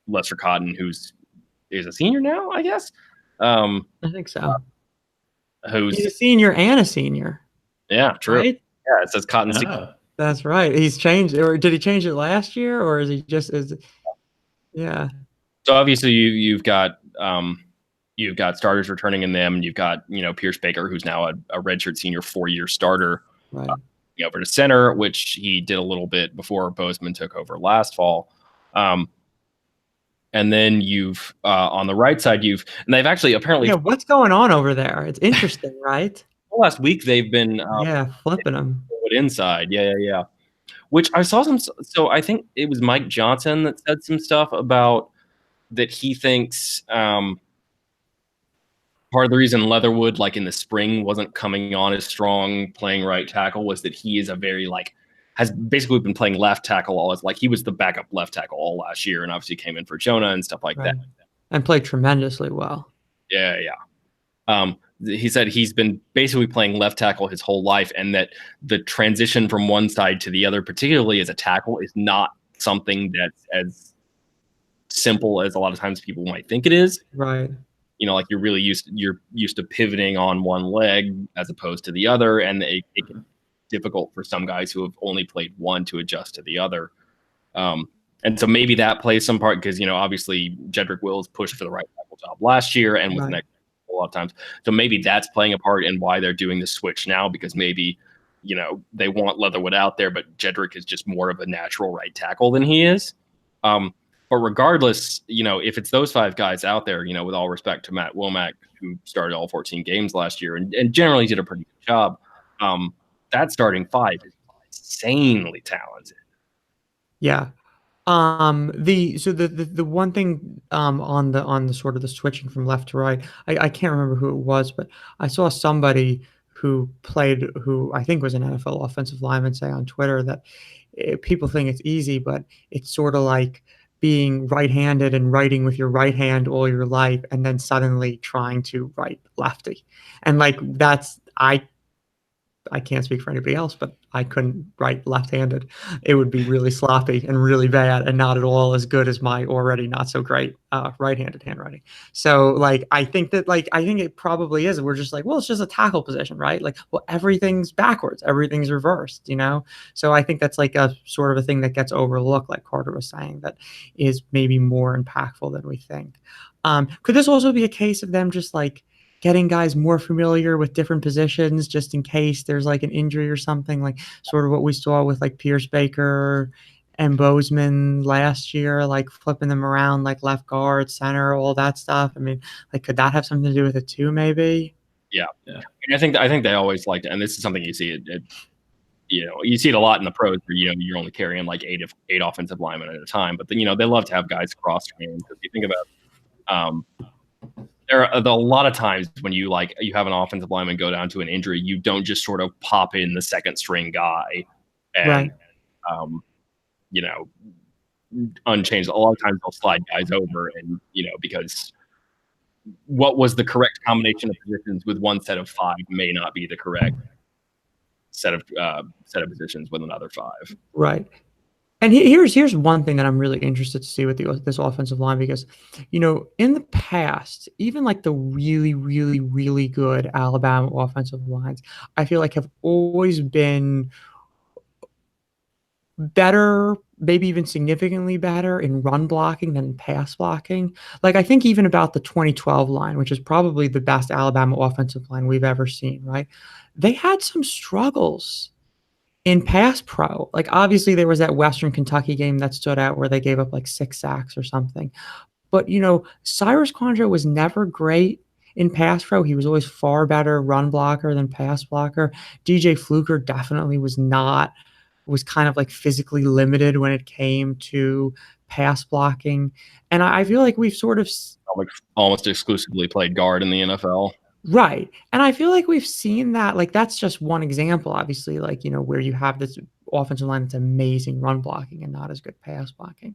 Lester Cotton, is a senior now, I guess. I think so. He's a senior and a senior. Yeah, true. Right? Yeah, it says Cotton senior. That's right. He's changed, or did he change it last year, or is he just yeah. So obviously you've got starters returning in them, and you've got Pierce Baker, who's now a redshirt senior 4-year starter, right? Over to center, which he did a little bit before Bozeman took over last fall. And then you've on the right side, and they've actually apparently what's going on over there? It's interesting, right? Last week they've been flipping them inside, yeah. Which I saw some. So I think it was Mike Johnson that said some stuff about that. He thinks part of the reason Leatherwood, like in the spring, wasn't coming on as strong playing right tackle was that he is a very has basically been playing left tackle all his he was the backup left tackle all last year, and obviously came in for Jonah and stuff like that, and played tremendously well. Yeah. He said he's been basically playing left tackle his whole life, and that the transition from one side to the other, particularly as a tackle, is not something that's as simple as a lot of times people might think it is. Right. You're really used to pivoting on one leg as opposed to the other, and it can be difficult for some guys who have only played one to adjust to the other. And so maybe that plays some part because, obviously Jedrick Wills pushed for the right tackle job last year and was next a lot of times. So maybe that's playing a part in why they're doing the switch now, because maybe, they want Leatherwood out there, but Jedrick is just more of a natural right tackle than he is. But regardless, if it's those 5 guys out there, with all respect to Matt Womack, who started all 14 games last year and generally did a pretty good job, that starting 5 is insanely talented. Yeah. The one thing on the sort of the switching from left to right, I can't remember who it was, but I saw somebody who I think was an NFL offensive lineman, say on Twitter that people think it's easy, but it's sort of like being right-handed and writing with your right hand all your life, and then suddenly trying to write lefty, and I can't speak for anybody else, but I couldn't write left-handed. It would be really sloppy and really bad and not at all as good as my already not so great right-handed handwriting. So I think it probably is. We're just well, it's just a tackle position, right? Everything's backwards, everything's reversed, So I think that's a sort of a thing that gets overlooked, like Carter was saying, that is maybe more impactful than we think. Could this also be a case of them just getting guys more familiar with different positions just in case there's an injury or something, sort of what we saw with Pierce Baker and Bozeman last year, flipping them around left guard, center, all that stuff? I mean, could that have something to do with it too, maybe? Yeah. And I think they always like to, and this is something you see you see it a lot in the pros where you're only carrying 8 offensive linemen at a time, but then they love to have guys cross trained. Because you think about there are a lot of times when you have an offensive lineman go down to an injury, you don't just sort of pop in the second string guy and unchanged. A lot of times they'll slide guys over, and because what was the correct combination of positions with one set of 5 may not be the correct set of positions with another 5. Right. And here's one thing that I'm really interested to see with this offensive line, because, in the past, even the really, really, really good Alabama offensive lines, I feel have always been better, maybe even significantly better in run blocking than in pass blocking. I think even about the 2012 line, which is probably the best Alabama offensive line we've ever seen, right? They had some struggles in pass pro. Obviously there was that Western Kentucky game that stood out where they gave up 6 sacks or something. But, Cyrus Quandra was never great in pass pro. He was always far better run blocker than pass blocker. DJ Fluker definitely was kind of physically limited when it came to pass blocking. And I feel we've sort of almost exclusively played guard in the NFL. Right. And I feel we've seen that, that's just one example, obviously, where you have this offensive line that's amazing run blocking and not as good pass blocking.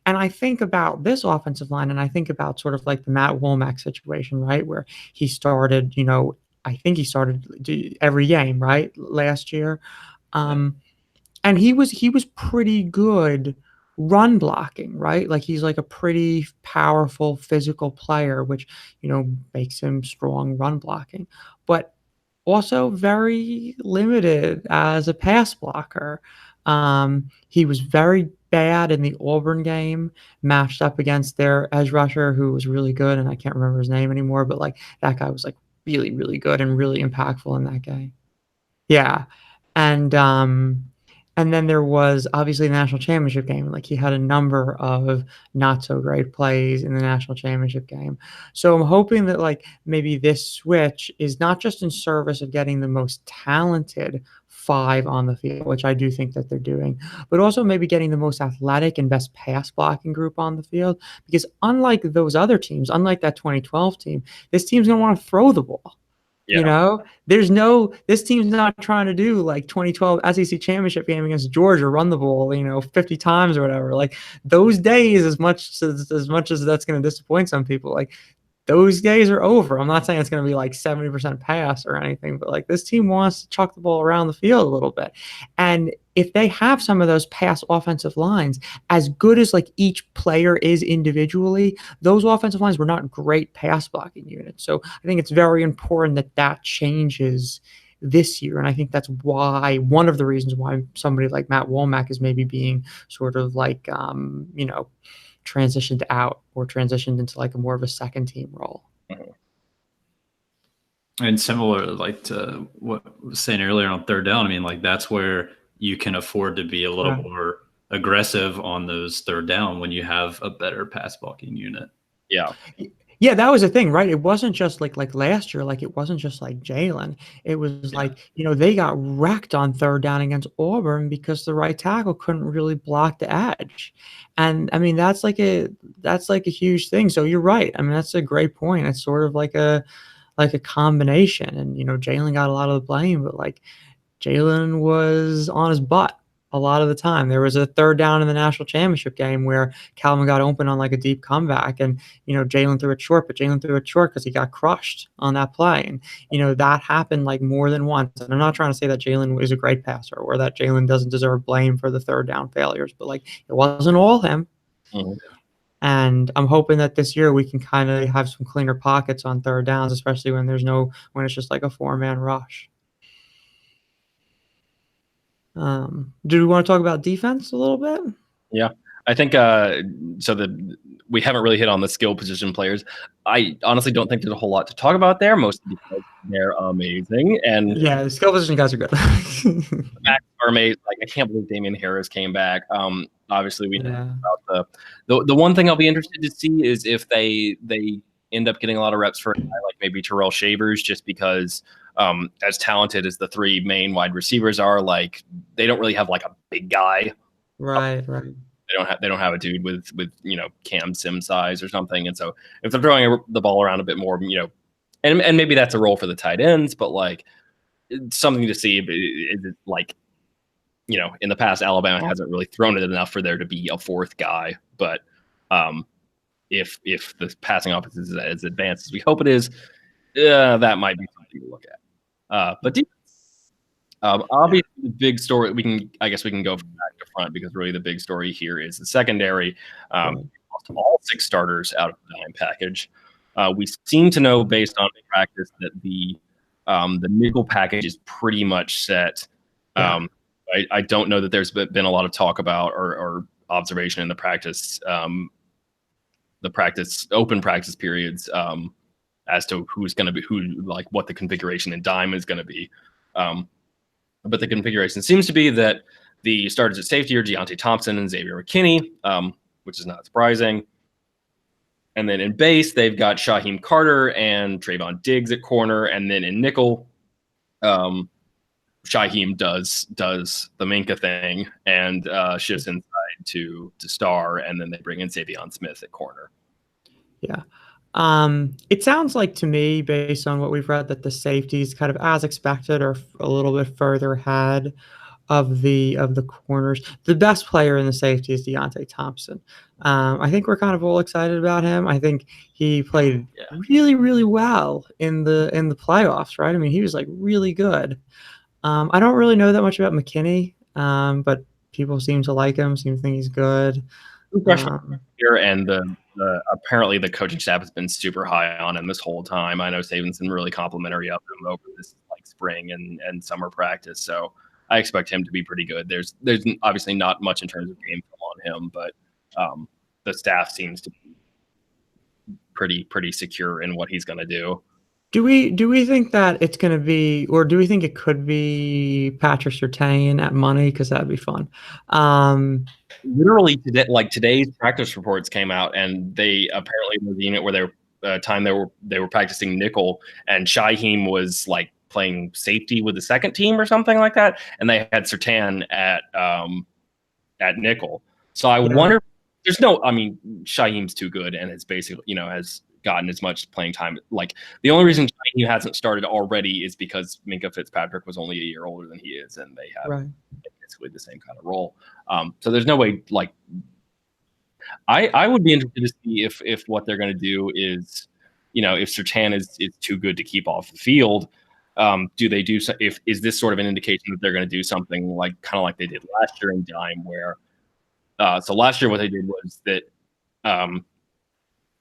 And I think about this offensive line, and I think about sort of like the Matt Womack situation, right, where he started, I think he started every game, right, last year. And he was pretty good run blocking, right? Like he's like a pretty powerful physical player, which, makes him strong run blocking, but also very limited as a pass blocker. He was very bad in the Auburn game, matched up against their edge rusher, who was really good, and I can't remember his name anymore, but like that guy was like really, really good and really impactful in that game. Yeah. And then there was obviously the national championship game. Like he had a number of not so great plays in the national championship game. So I'm hoping that like maybe this switch is not just in service of getting the most talented 5 on the field, which I do think that they're doing, but also maybe getting the most athletic and best pass blocking group on the field. Because unlike those other teams, unlike that 2012 team, this team's going to want to throw the ball. Yeah. This team's not trying to do like 2012 SEC championship game against Georgia, run the ball, 50 times or whatever. Like those days, as much as that's going to disappoint some people, like those days are over. I'm not saying it's going to be like 70% pass or anything, but like this team wants to chuck the ball around the field a little bit. And if they have some of those pass offensive lines, as good as like each player is individually, those offensive lines were not great pass blocking units. So I think it's very important that that changes this year. And I think that's why one of the reasons why somebody like Matt Womack is maybe being sort of like, transitioned out or transitioned into like a more of a second team role. And similar like to what I was saying earlier on third down, I mean, like that's where you can afford to be a little more aggressive on those third down when you have a better pass blocking unit. Yeah, that was the thing, right? It wasn't just like last year, like it wasn't just like Jalen. It was like, they got wrecked on third down against Auburn because the right tackle couldn't really block the edge. And I mean, that's like a huge thing. So you're right. I mean, that's a great point. It's sort of like a combination. And Jalen got a lot of the blame, but like Jalen was on his butt a lot of the time. There was a third down in the national championship game where Calvin got open on like a deep comeback, and Jalen threw it short, but Jalen threw it short because he got crushed on that play. And that happened like more than once. And I'm not trying to say that Jalen is a great passer or that Jalen doesn't deserve blame for the third down failures, but like it wasn't all him. And I'm hoping that this year we can kind of have some cleaner pockets on third downs, especially when it's just like a 4-man rush. Do we want to talk about defense a little bit? Yeah, I think we haven't really hit on the skill position players. I honestly don't think there's a whole lot to talk about there, mostly because they're amazing. And yeah, the skill position guys are good. The backs are amazing. Like I can't believe Damian Harris came back. Obviously we know about the one thing I'll be interested to see is if they end up getting a lot of reps for a guy like maybe Terrell Shavers, just because as talented as the 3 main wide receivers are, like they don't really have like a big guy. Right. They don't have a dude with Cam Sim size or something. And so if they're throwing the ball around a bit more, and maybe that's a role for the tight ends, but like it's something to see. Is it like, in the past, Alabama hasn't really thrown it enough for there to be a 4th guy. But if the passing offense is as advanced as we hope it is, that might be something to look at. But defense, obviously the big story, I guess we can go from back to front, because really the big story here is the secondary. Lost all 6 starters out of the 9 package. We seem to know based on practice that the nickel package is pretty much set. I don't know that there's been a lot of talk about or observation in the practice open practice periods as to who's going to be like what the configuration in dime is going to be. But the configuration seems to be that the starters at safety are Deontay Thompson and Xavier McKinney, which is not surprising. And then in base, they've got Shaheem Carter and Trayvon Diggs at corner. And then in nickel, Shaheem does the Minka thing and shifts inside to star. And then they bring in Savion Smith at corner. Yeah. It sounds like to me, based on what we've read, that the safeties kind of as expected are a little bit further ahead. the corners. The best player in the safety is Deontay Thompson. I think we're kind of all excited about him. I think he played really, really well in the playoffs, right? I mean, he was like really good. I don't really know that much about McKinney, but people seem to like him, seem to think he's good. Here, and apparently the coaching staff has been super high on him this whole time. I know Saban's been really complimentary of him over this like spring and summer practice, so I expect him to be pretty good. There's obviously not much in terms of game film on him, but the staff seems to be pretty secure in what he's going to do. Do we think that it's going to be, or do we think it could be Patrick Surtain at money? Because that'd be fun. Literally today, like today's practice reports came out, and they apparently were the unit where they were practicing nickel, and Shaheem was like playing safety with the second team or something like that, and they had Surtain at nickel. So I wonder. There's no. I mean, Shaheem's too good, and it's basically has gotten as much playing time. Like the only reason Shaheem hasn't started already is because Minkah Fitzpatrick was only a year older than he is, and they have basically the same kind of role. So there's no way. Like, I would be interested to see if what they're going to do is, if Surtain is too good to keep off the field. Do they do? Is this sort of an indication that they're going to do something like kind of like they did last year in dime, where so last year what they did was that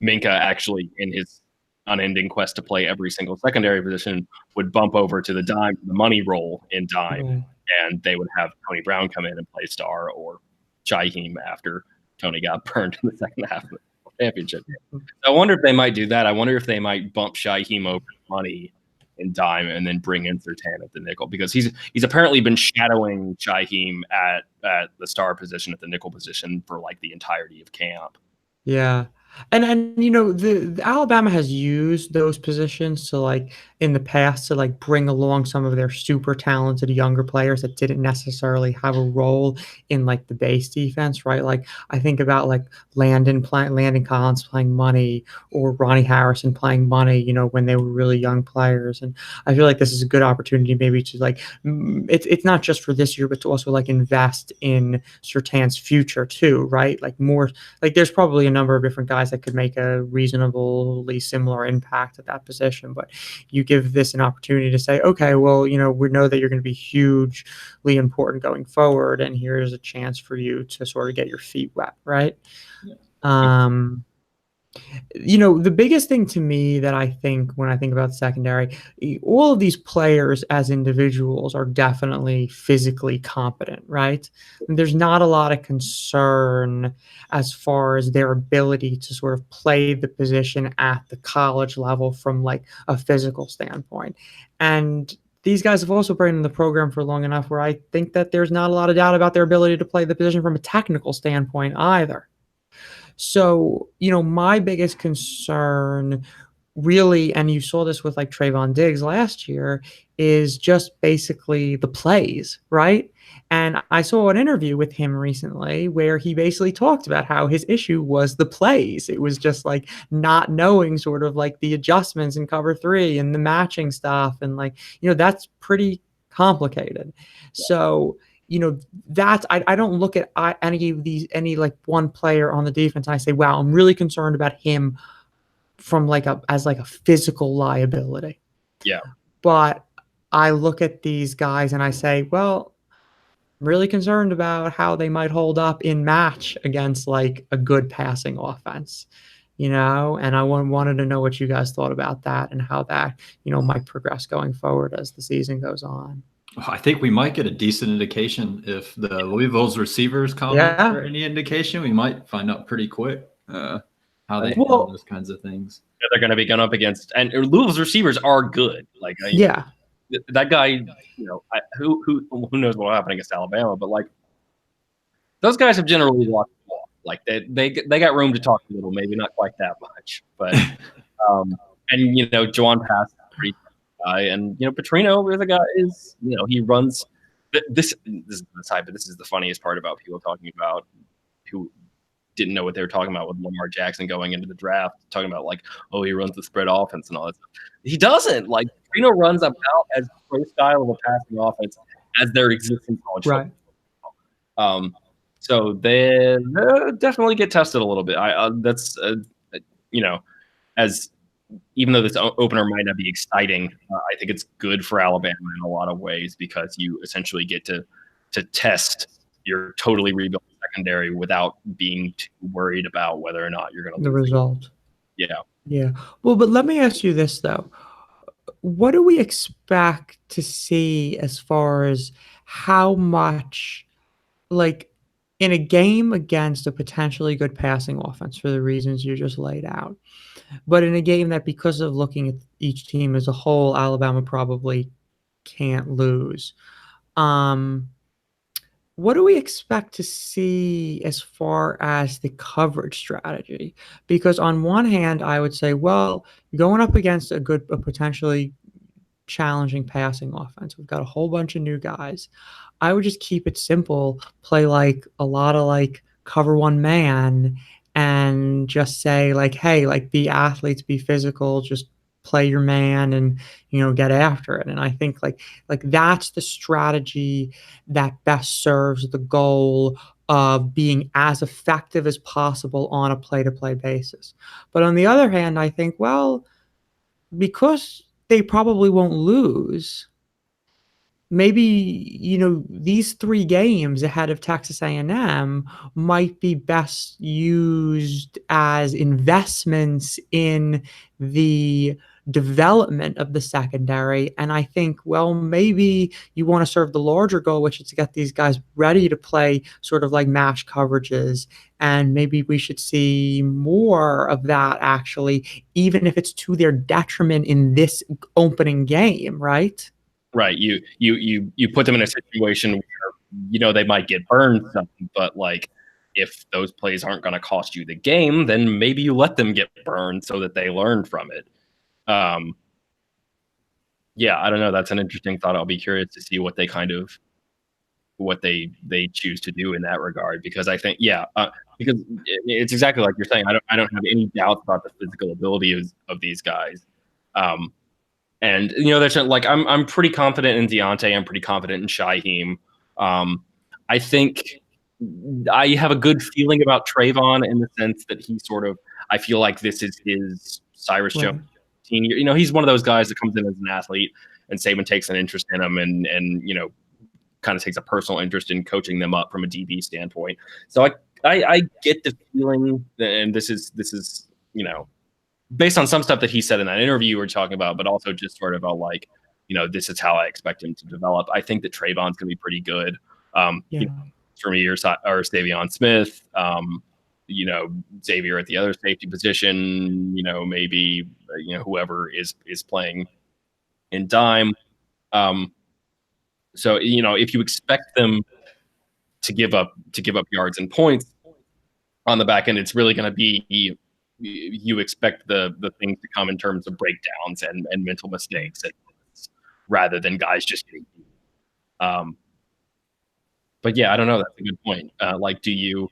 Minkah actually, in his unending quest to play every single secondary position, would bump over to the money role in dime, and they would have Tony Brown come in and play star, or Shaheem after Tony got burned in the second half of the championship game. So I wonder if they might do that. I wonder if they might bump Shaheem over to money in dime and then bring in Surtain at the nickel, because he's apparently been shadowing Shaheem at the star position, at the nickel position, for like the entirety of camp. Yeah. And the Alabama has used those positions to, like, in the past, to like bring along some of their super talented younger players that didn't necessarily have a role in like the base defense, right? Like I think about like Landon Collins playing money, or Ronnie Harrison playing money, when they were really young players. And I feel like this is a good opportunity maybe to like it's not just for this year, but to also like invest in Surtain's future too, right? Like more, like there's probably a number of different guys that could make a reasonably similar impact at that position, but you give this an opportunity to say, okay, well, we know that you're going to be hugely important going forward, and here's a chance for you to sort of get your feet wet, right? The biggest thing to me that I think when I think about the secondary, all of these players as individuals are definitely physically competent, right? And there's not a lot of concern as far as their ability to sort of play the position at the college level from like a physical standpoint. And these guys have also been in the program for long enough where I think that there's not a lot of doubt about their ability to play the position from a technical standpoint either. So, my biggest concern really, and you saw this with like Trayvon Diggs last year, is just basically the plays, right? And I saw an interview with him recently where he basically talked about how his issue was the plays. It was just like not knowing sort of like the adjustments in cover 3 and the matching stuff. And like, that's pretty complicated. So, that's I don't look at any like one player on the defense and I say, wow, I'm really concerned about him from like as a physical liability. Yeah. But I look at these guys and I say, well, I'm really concerned about how they might hold up in match against like a good passing offense, and I wanted to know what you guys thought about that and how that, might progress going forward as the season goes on. I think we might get a decent indication if the Louisville's receivers comment or any indication. We might find out pretty quick how they handle those kinds of things. Yeah, they're going to be going up against, and Louisville's receivers are good. Like, that guy, who knows what will happen against Alabama, but like those guys have generally walked the ball. Like they got room to talk a little, maybe not quite that much, but and Juwan Pass is a pretty guy, and Petrino is a guy he runs. This is the side, but this is the funniest part about people talking about who didn't know what they were talking about with Lamar Jackson going into the draft, talking about like, oh, he runs the spread offense and all that stuff. He doesn't. Like, Petrino runs about as pro style of a passing offense as there exists in college Right. football. So they definitely get tested a little bit. That's you know, as even though this opener might not be exciting, I think it's good for Alabama in a lot of ways because you essentially get to test your totally rebuilt secondary without being too worried about whether or not you're going to The lose. result. Yeah. Yeah. Well, but let me ask you this though. What do we expect to see as far as how much, like, in a game against a potentially good passing offense for the reasons you just laid out, but in a game that, because of looking at each team as a whole, Alabama probably can't lose. What do we expect to see as far as the coverage strategy? Because on one hand, I would say, well, going up against a potentially challenging passing offense, we've got a whole bunch of new guys. I would just keep it simple, play like a lot of like cover one man, and just say like, hey, like, be athletes, be physical, just play your man, and get after it. And I think like that's the strategy that best serves the goal of being as effective as possible on a play-to-play basis. But on the other hand, I think, well, because they probably won't lose, maybe these 3 games ahead of Texas A&M might be best used as investments in the development of the secondary. And I think, well, maybe you want to serve the larger goal, which is to get these guys ready to play sort of like mash coverages. And maybe we should see more of that, actually, even if it's to their detriment in this opening game, right? Right. You put them in a situation where they might get burned something, but like if those plays aren't going to cost you the game, then maybe you let them get burned so that they learn from it. Yeah, I don't know. That's an interesting thought. I'll be curious to see what they choose to do in that regard, because I think, because it's exactly like you're saying. I don't have any doubts about the physical ability of these guys. And there's like I'm pretty confident in Deontay. I'm pretty confident in Shaheem. I think I have a good feeling about Trayvon in the sense that I feel like this is his Cyrus Jones senior. He's one of those guys that comes in as an athlete, and Saban takes an interest in him, and kind of takes a personal interest in coaching them up from a DB standpoint. So I get the feeling that, and this is based on some stuff that he said in that interview we're talking about, but also just sort of about like, this is how I expect him to develop. I think that Trayvon's going to be pretty good. For me, or Savion Smith, Xavier at the other safety position, maybe, whoever is playing in dime. So, if you expect them to give up yards and points on the back end, it's really going to be, you expect the things to come in terms of breakdowns and mental mistakes, rather than guys just getting beat. But yeah, I don't know. That's a good point. Like, do you?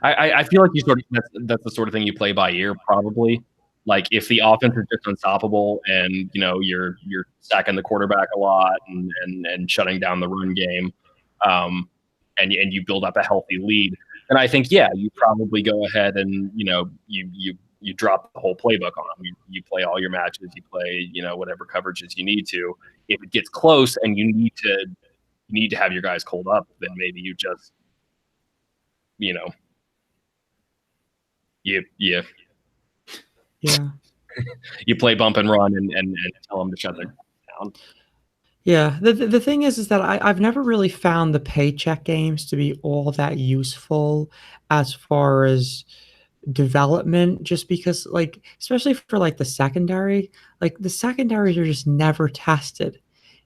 I feel like that's the sort of thing you play by ear, probably. Like, if the offense is just unstoppable and you're sacking the quarterback a lot and shutting down the run game, and you build up a healthy lead, then I think, you probably go ahead and you drop the whole playbook on them. You play all your matches, you play whatever coverages you need to. If it gets close and you need to have your guys cold up, then maybe you just you play bump and run and tell them to shut their down. Yeah, the thing is that I've never really found the paycheck games to be all that useful as far as development, just because, like, especially for like the secondary, like the secondaries are just never tested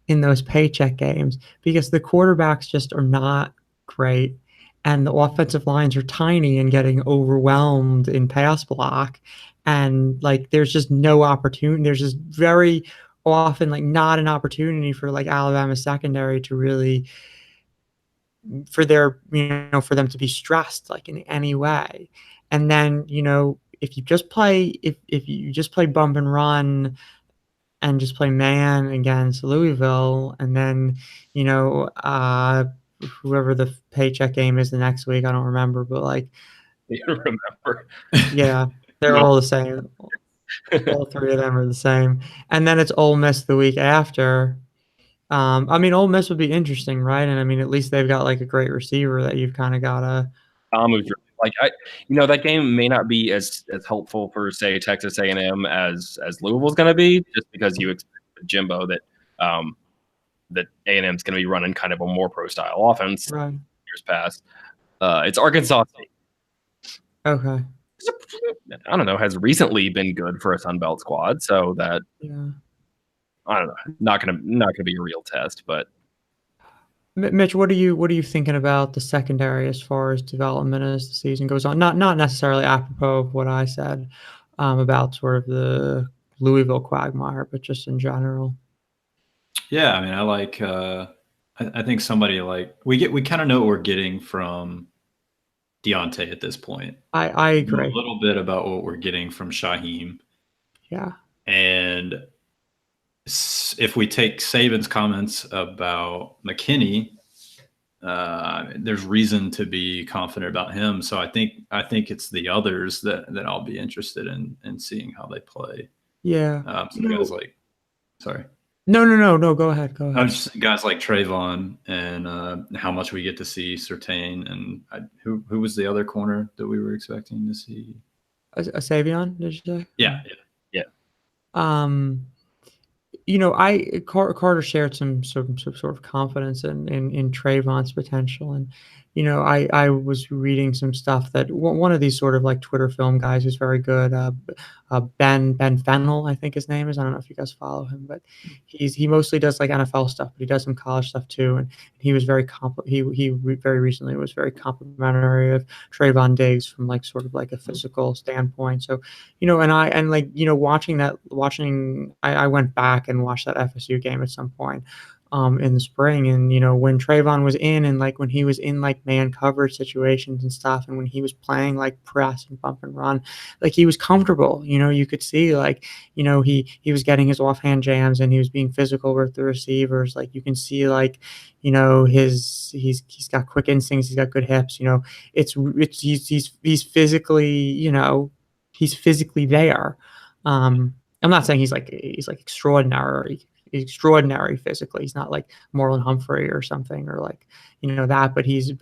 in those paycheck games because the quarterbacks just are not great, and the offensive lines are tiny and getting overwhelmed in pass block, and like there's just no opportunity. There's just very often like not an opportunity for like Alabama secondary to really, for them to be stressed like in any way. And then if you just play bump and run and just play man against Louisville, and then whoever the paycheck game is the next week, I don't remember, but like You remember? yeah, they're all the same. All three of them are the same, and then it's Ole Miss the week after. I mean, Ole Miss would be interesting, right? And I mean, at least they've got like a great receiver that you've kind of got to. Like that game may not be as helpful for say Texas A&M as Louisville's going to be, just because you expect Jimbo that that A&M is going to be running kind of a more pro style offense. Right. Years past, it's Arkansas State. Okay. I don't know, has recently been good for a Sun Belt squad, so that I don't know, not gonna be a real test, but. Mitch, what are you thinking about the secondary as far as development as the season goes on? Not necessarily apropos of what I said about sort of the Louisville quagmire, but just in general. Yeah, I mean, I like. I think somebody like we kind of know what we're getting from Deontay at this point. I agree. A little bit about what we're getting from Shaheem. Yeah. And if we take Saban's comments about McKinney, there's reason to be confident about him. So I think it's the others that I'll be interested in seeing how they play. Yeah. Guys like, sorry. No. Go ahead. Just guys like Trayvon and how much we get to see Surtain, and who was the other corner that we were expecting to see? Savion, did you say? Yeah. Carter shared some sort of confidence in Trayvon's potential, and I was reading some stuff that one of these sort of like Twitter film guys who's very good, Ben Fennell, I think his name is. I don't know if you guys follow him, but he mostly does like NFL stuff, but he does some college stuff too. And he was very very recently was very complimentary of Trayvon Diggs from like sort of like a physical standpoint. So, I went back and watched that FSU game at some point in the spring, and when Trayvon was in, and like when he was in like man coverage situations and stuff, and when he was playing like press and bump and run, like he was comfortable. You could see like he was getting his offhand jams, and he was being physical with the receivers. Like you can see like he's got quick instincts, he's got good hips. He's physically he's physically there. I'm not saying he's like extraordinary physically. He's not like Marlon Humphrey or something, or like that, but he's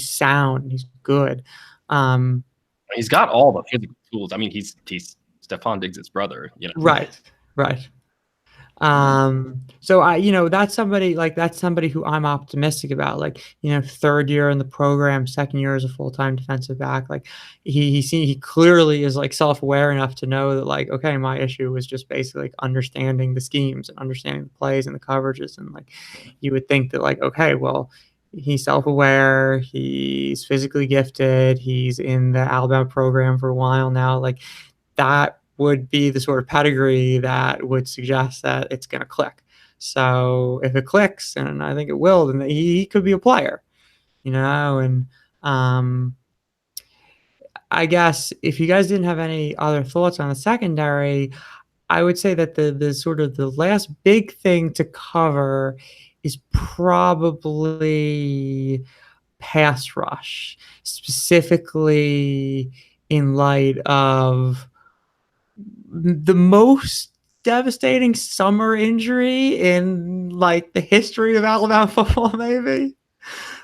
sound, he's good. He's got all the physical tools. I mean, he's Stephon Diggs' brother, Right. So that's somebody who I'm optimistic about. Like, third year in the program, second year as a full-time defensive back. Like he clearly is like self-aware enough to know that like, okay, my issue was just basically like understanding the schemes and understanding the plays and the coverages. And like, you would think that like, okay, well, he's self-aware, he's physically gifted, he's in the Alabama program for a while now. Like that would be the sort of pedigree that would suggest that it's going to click. So if it clicks, and I think it will, then he could be a player, and I guess if you guys didn't have any other thoughts on the secondary, I would say that the sort of the last big thing to cover is probably pass rush, specifically in light of the most devastating summer injury in like the history of Alabama football, maybe.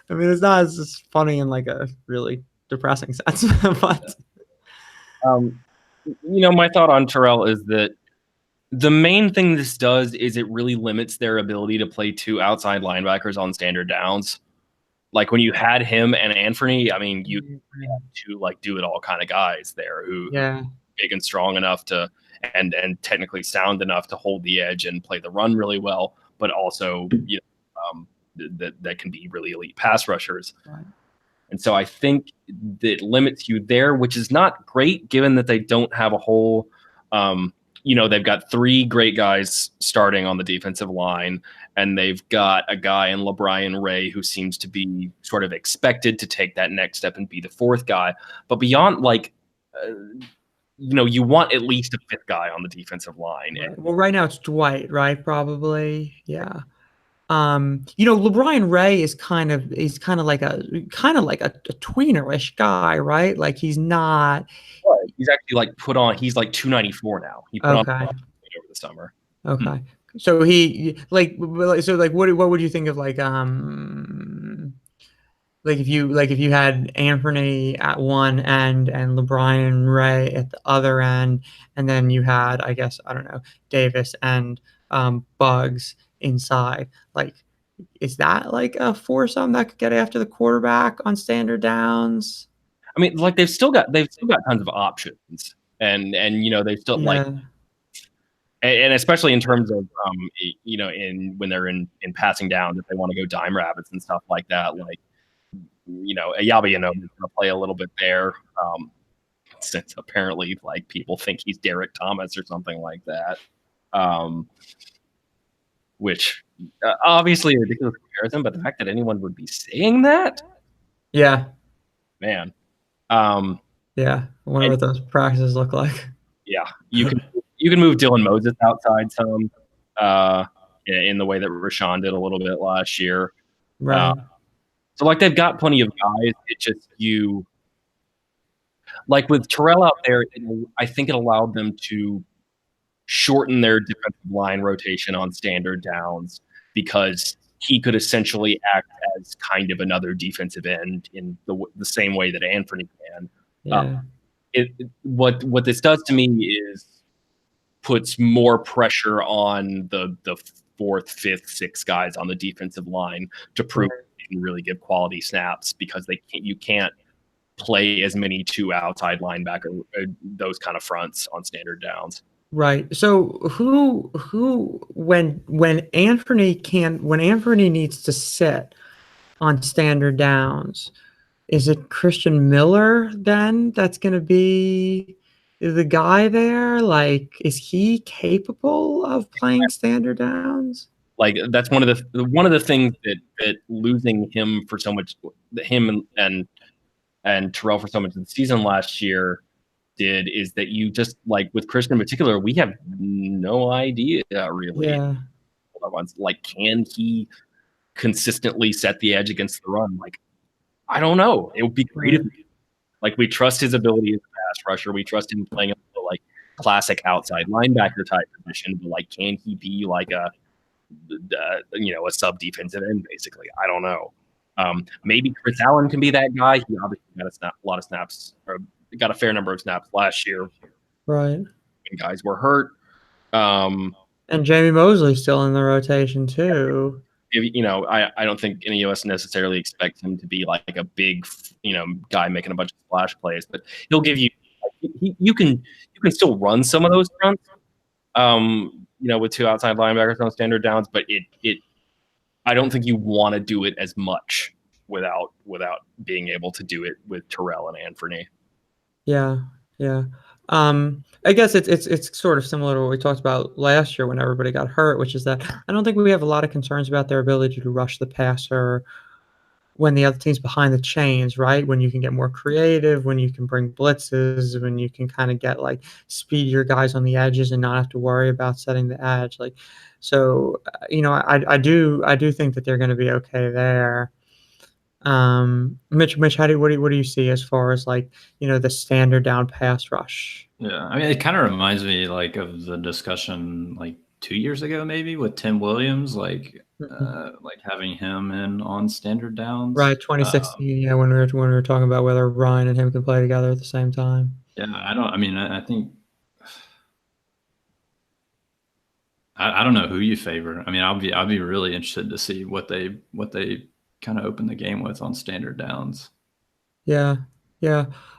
I mean, it's not as funny in like a really depressing sense, but my thought on Terrell is that the main thing this does is it really limits their ability to play two outside linebackers on standard downs. Like when you had him and Anthony, I mean, you had two like do it all kind of guys there who big and strong enough to and technically sound enough to hold the edge and play the run really well, but also that can be really elite pass rushers. Right. And so I think that limits you there, which is not great given that they don't have a whole they've got three great guys starting on the defensive line, and they've got a guy in LeBrian Ray who seems to be sort of expected to take that next step and be the fourth guy. But beyond like you want at least a fifth guy on the defensive line. Right. Well, right now it's Dwight, right? Probably, yeah. LeBron Ray is kind of like a tweenerish guy, right? Like he's not. He's actually like he's like 294 now. He put on over the summer. Okay. So what would you think of like if you had Anthony at one end and LeBron and Ray at the other end, and then you had, I guess, I don't know, Davis and Bugs inside. Like, is that like a foursome that could get after the quarterback on standard downs? I mean, like they've still got tons of options, and they've still and especially in terms of when they're in passing downs, if they want to go dime rabbits and stuff like that, like Ayaba is going to play a little bit there, since apparently like people think he's Derek Thomas or something like that, which obviously a ridiculous comparison, but the fact that anyone would be saying that, man. I wonder what those practices look like. Yeah, you can move Dylan Moses outside some, in the way that Rashawn did a little bit last year. Right. So like they've got plenty of guys. It just like with Terrell out there, I think it allowed them to shorten their defensive line rotation on standard downs because he could essentially act as kind of another defensive end in the same way that Anthony can. Yeah. What this does to me is puts more pressure on the fourth, fifth, sixth guys on the defensive line to prove they can really give quality snaps, because you can't play as many two outside linebacker, those kind of fronts on standard downs. Right. So when Anthony needs to sit on standard downs, is it Christian Miller then that's going to be the guy there? Like, is he capable of playing standard downs? Like that's one of the things that losing him for so much, him and Terrell for so much of the season last year did, is that you just, like with Christian in particular, we have no idea really. Yeah. Like, can he consistently set the edge against the run? Like, I don't know. It would be great if we trust his ability as a pass rusher. We trust him playing a like classic outside linebacker type position, but like, can he be like a sub defensive end basically? I don't know. Maybe Chris Allen can be that guy. He obviously got a lot of snaps, or got a fair number of snaps last year. Right. When guys were hurt. And Jamie Mosley's still in the rotation too. I don't think any of us necessarily expect him to be like a big, guy making a bunch of splash plays, but he'll give you. You can still run some of those fronts, with two outside linebackers on standard downs, but I don't think you want to do it as much without being able to do it with Terrell and Anthony. Yeah. I guess it's sort of similar to what we talked about last year when everybody got hurt, which is that I don't think we have a lot of concerns about their ability to rush the passer when the other team's behind the chains, right? When you can get more creative, when you can bring blitzes, when you can kind of get like speedier guys on the edges and not have to worry about setting the edge. Like, so, I do think that they're going to be okay there. Mitch, what do you see as far as like, the standard down pass rush? Yeah, I mean, it kind of reminds me like of the discussion like 2 years ago, maybe with Tim Williams, like having him in on standard downs. Right, 2016. When we were talking about whether Ryan and him can play together at the same time. Yeah, I think I don't know who you favor. I mean, I'll be really interested to see what they kind of open the game with on standard downs. Yeah.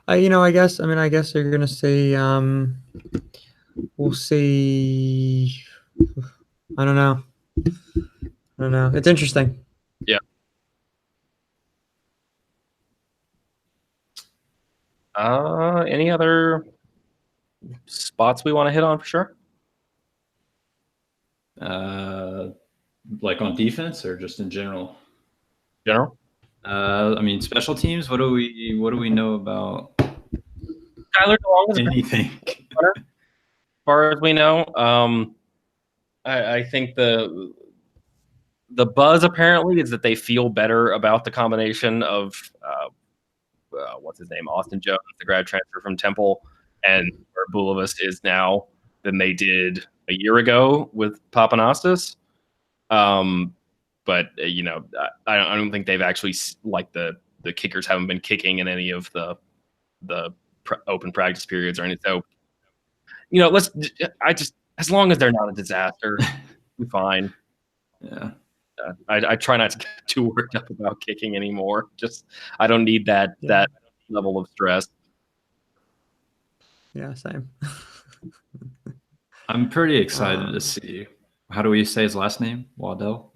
I guess you're gonna see. We'll see. I don't know. It's interesting. Yeah. Any other spots we want to hit on for sure? Like on defense or just in general? General. I mean, special teams. What do we know about Tyler DeLong is anything. as far as we know. I think the buzz apparently is that they feel better about the combination of what's his name, Austin Jones, the grad transfer from Temple, and where Bulovas is now than they did a year ago with Papanastis. But I don't think they've actually like the kickers haven't been kicking in any of the open practice periods or anything. So as long as they're not a disaster, we're fine. Yeah. I try not to get too worked up about kicking anymore. Just I don't need that level of stress. Yeah, same. I'm pretty excited to see. How do we say his last name? Waddle.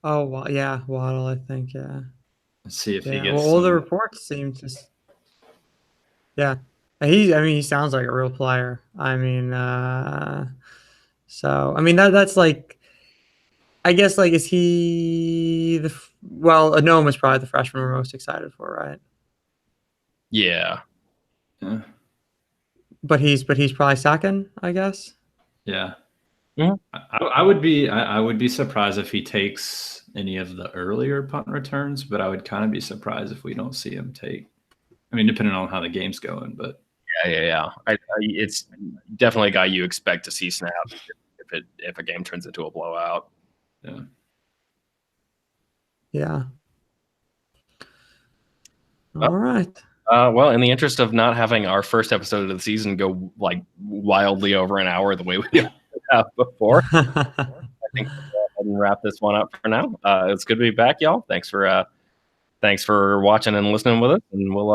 Oh, well, yeah, Waddle. I think, yeah. Let's see if he Yeah. gets. Well, all the reports seem to. Yeah, he sounds like a real player. I mean, so I mean that's like, I guess like, is he Noam is probably the freshman we're most excited for, right? Yeah. Yeah. But he's probably second, I guess. Yeah. Mm-hmm. I would be surprised if he takes any of the earlier punt returns, but I would kind of be surprised if we don't see him take. I mean, depending on how the game's going, but yeah. It's definitely a guy you expect to see snap if a game turns into a blowout. Yeah. Yeah. All right. Well, in the interest of not having our first episode of the season go like wildly over an hour the way we have before, I think we'll go ahead and wrap this one up for now. It's good to be back, y'all. Thanks for watching and listening with us, and we'll.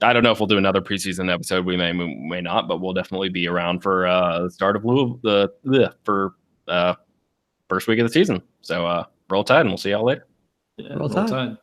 I don't know if we'll do another preseason episode. We may not, but we'll definitely be around for the start of for first week of the season. So roll Tide, and we'll see y'all later. Yeah, roll Tide.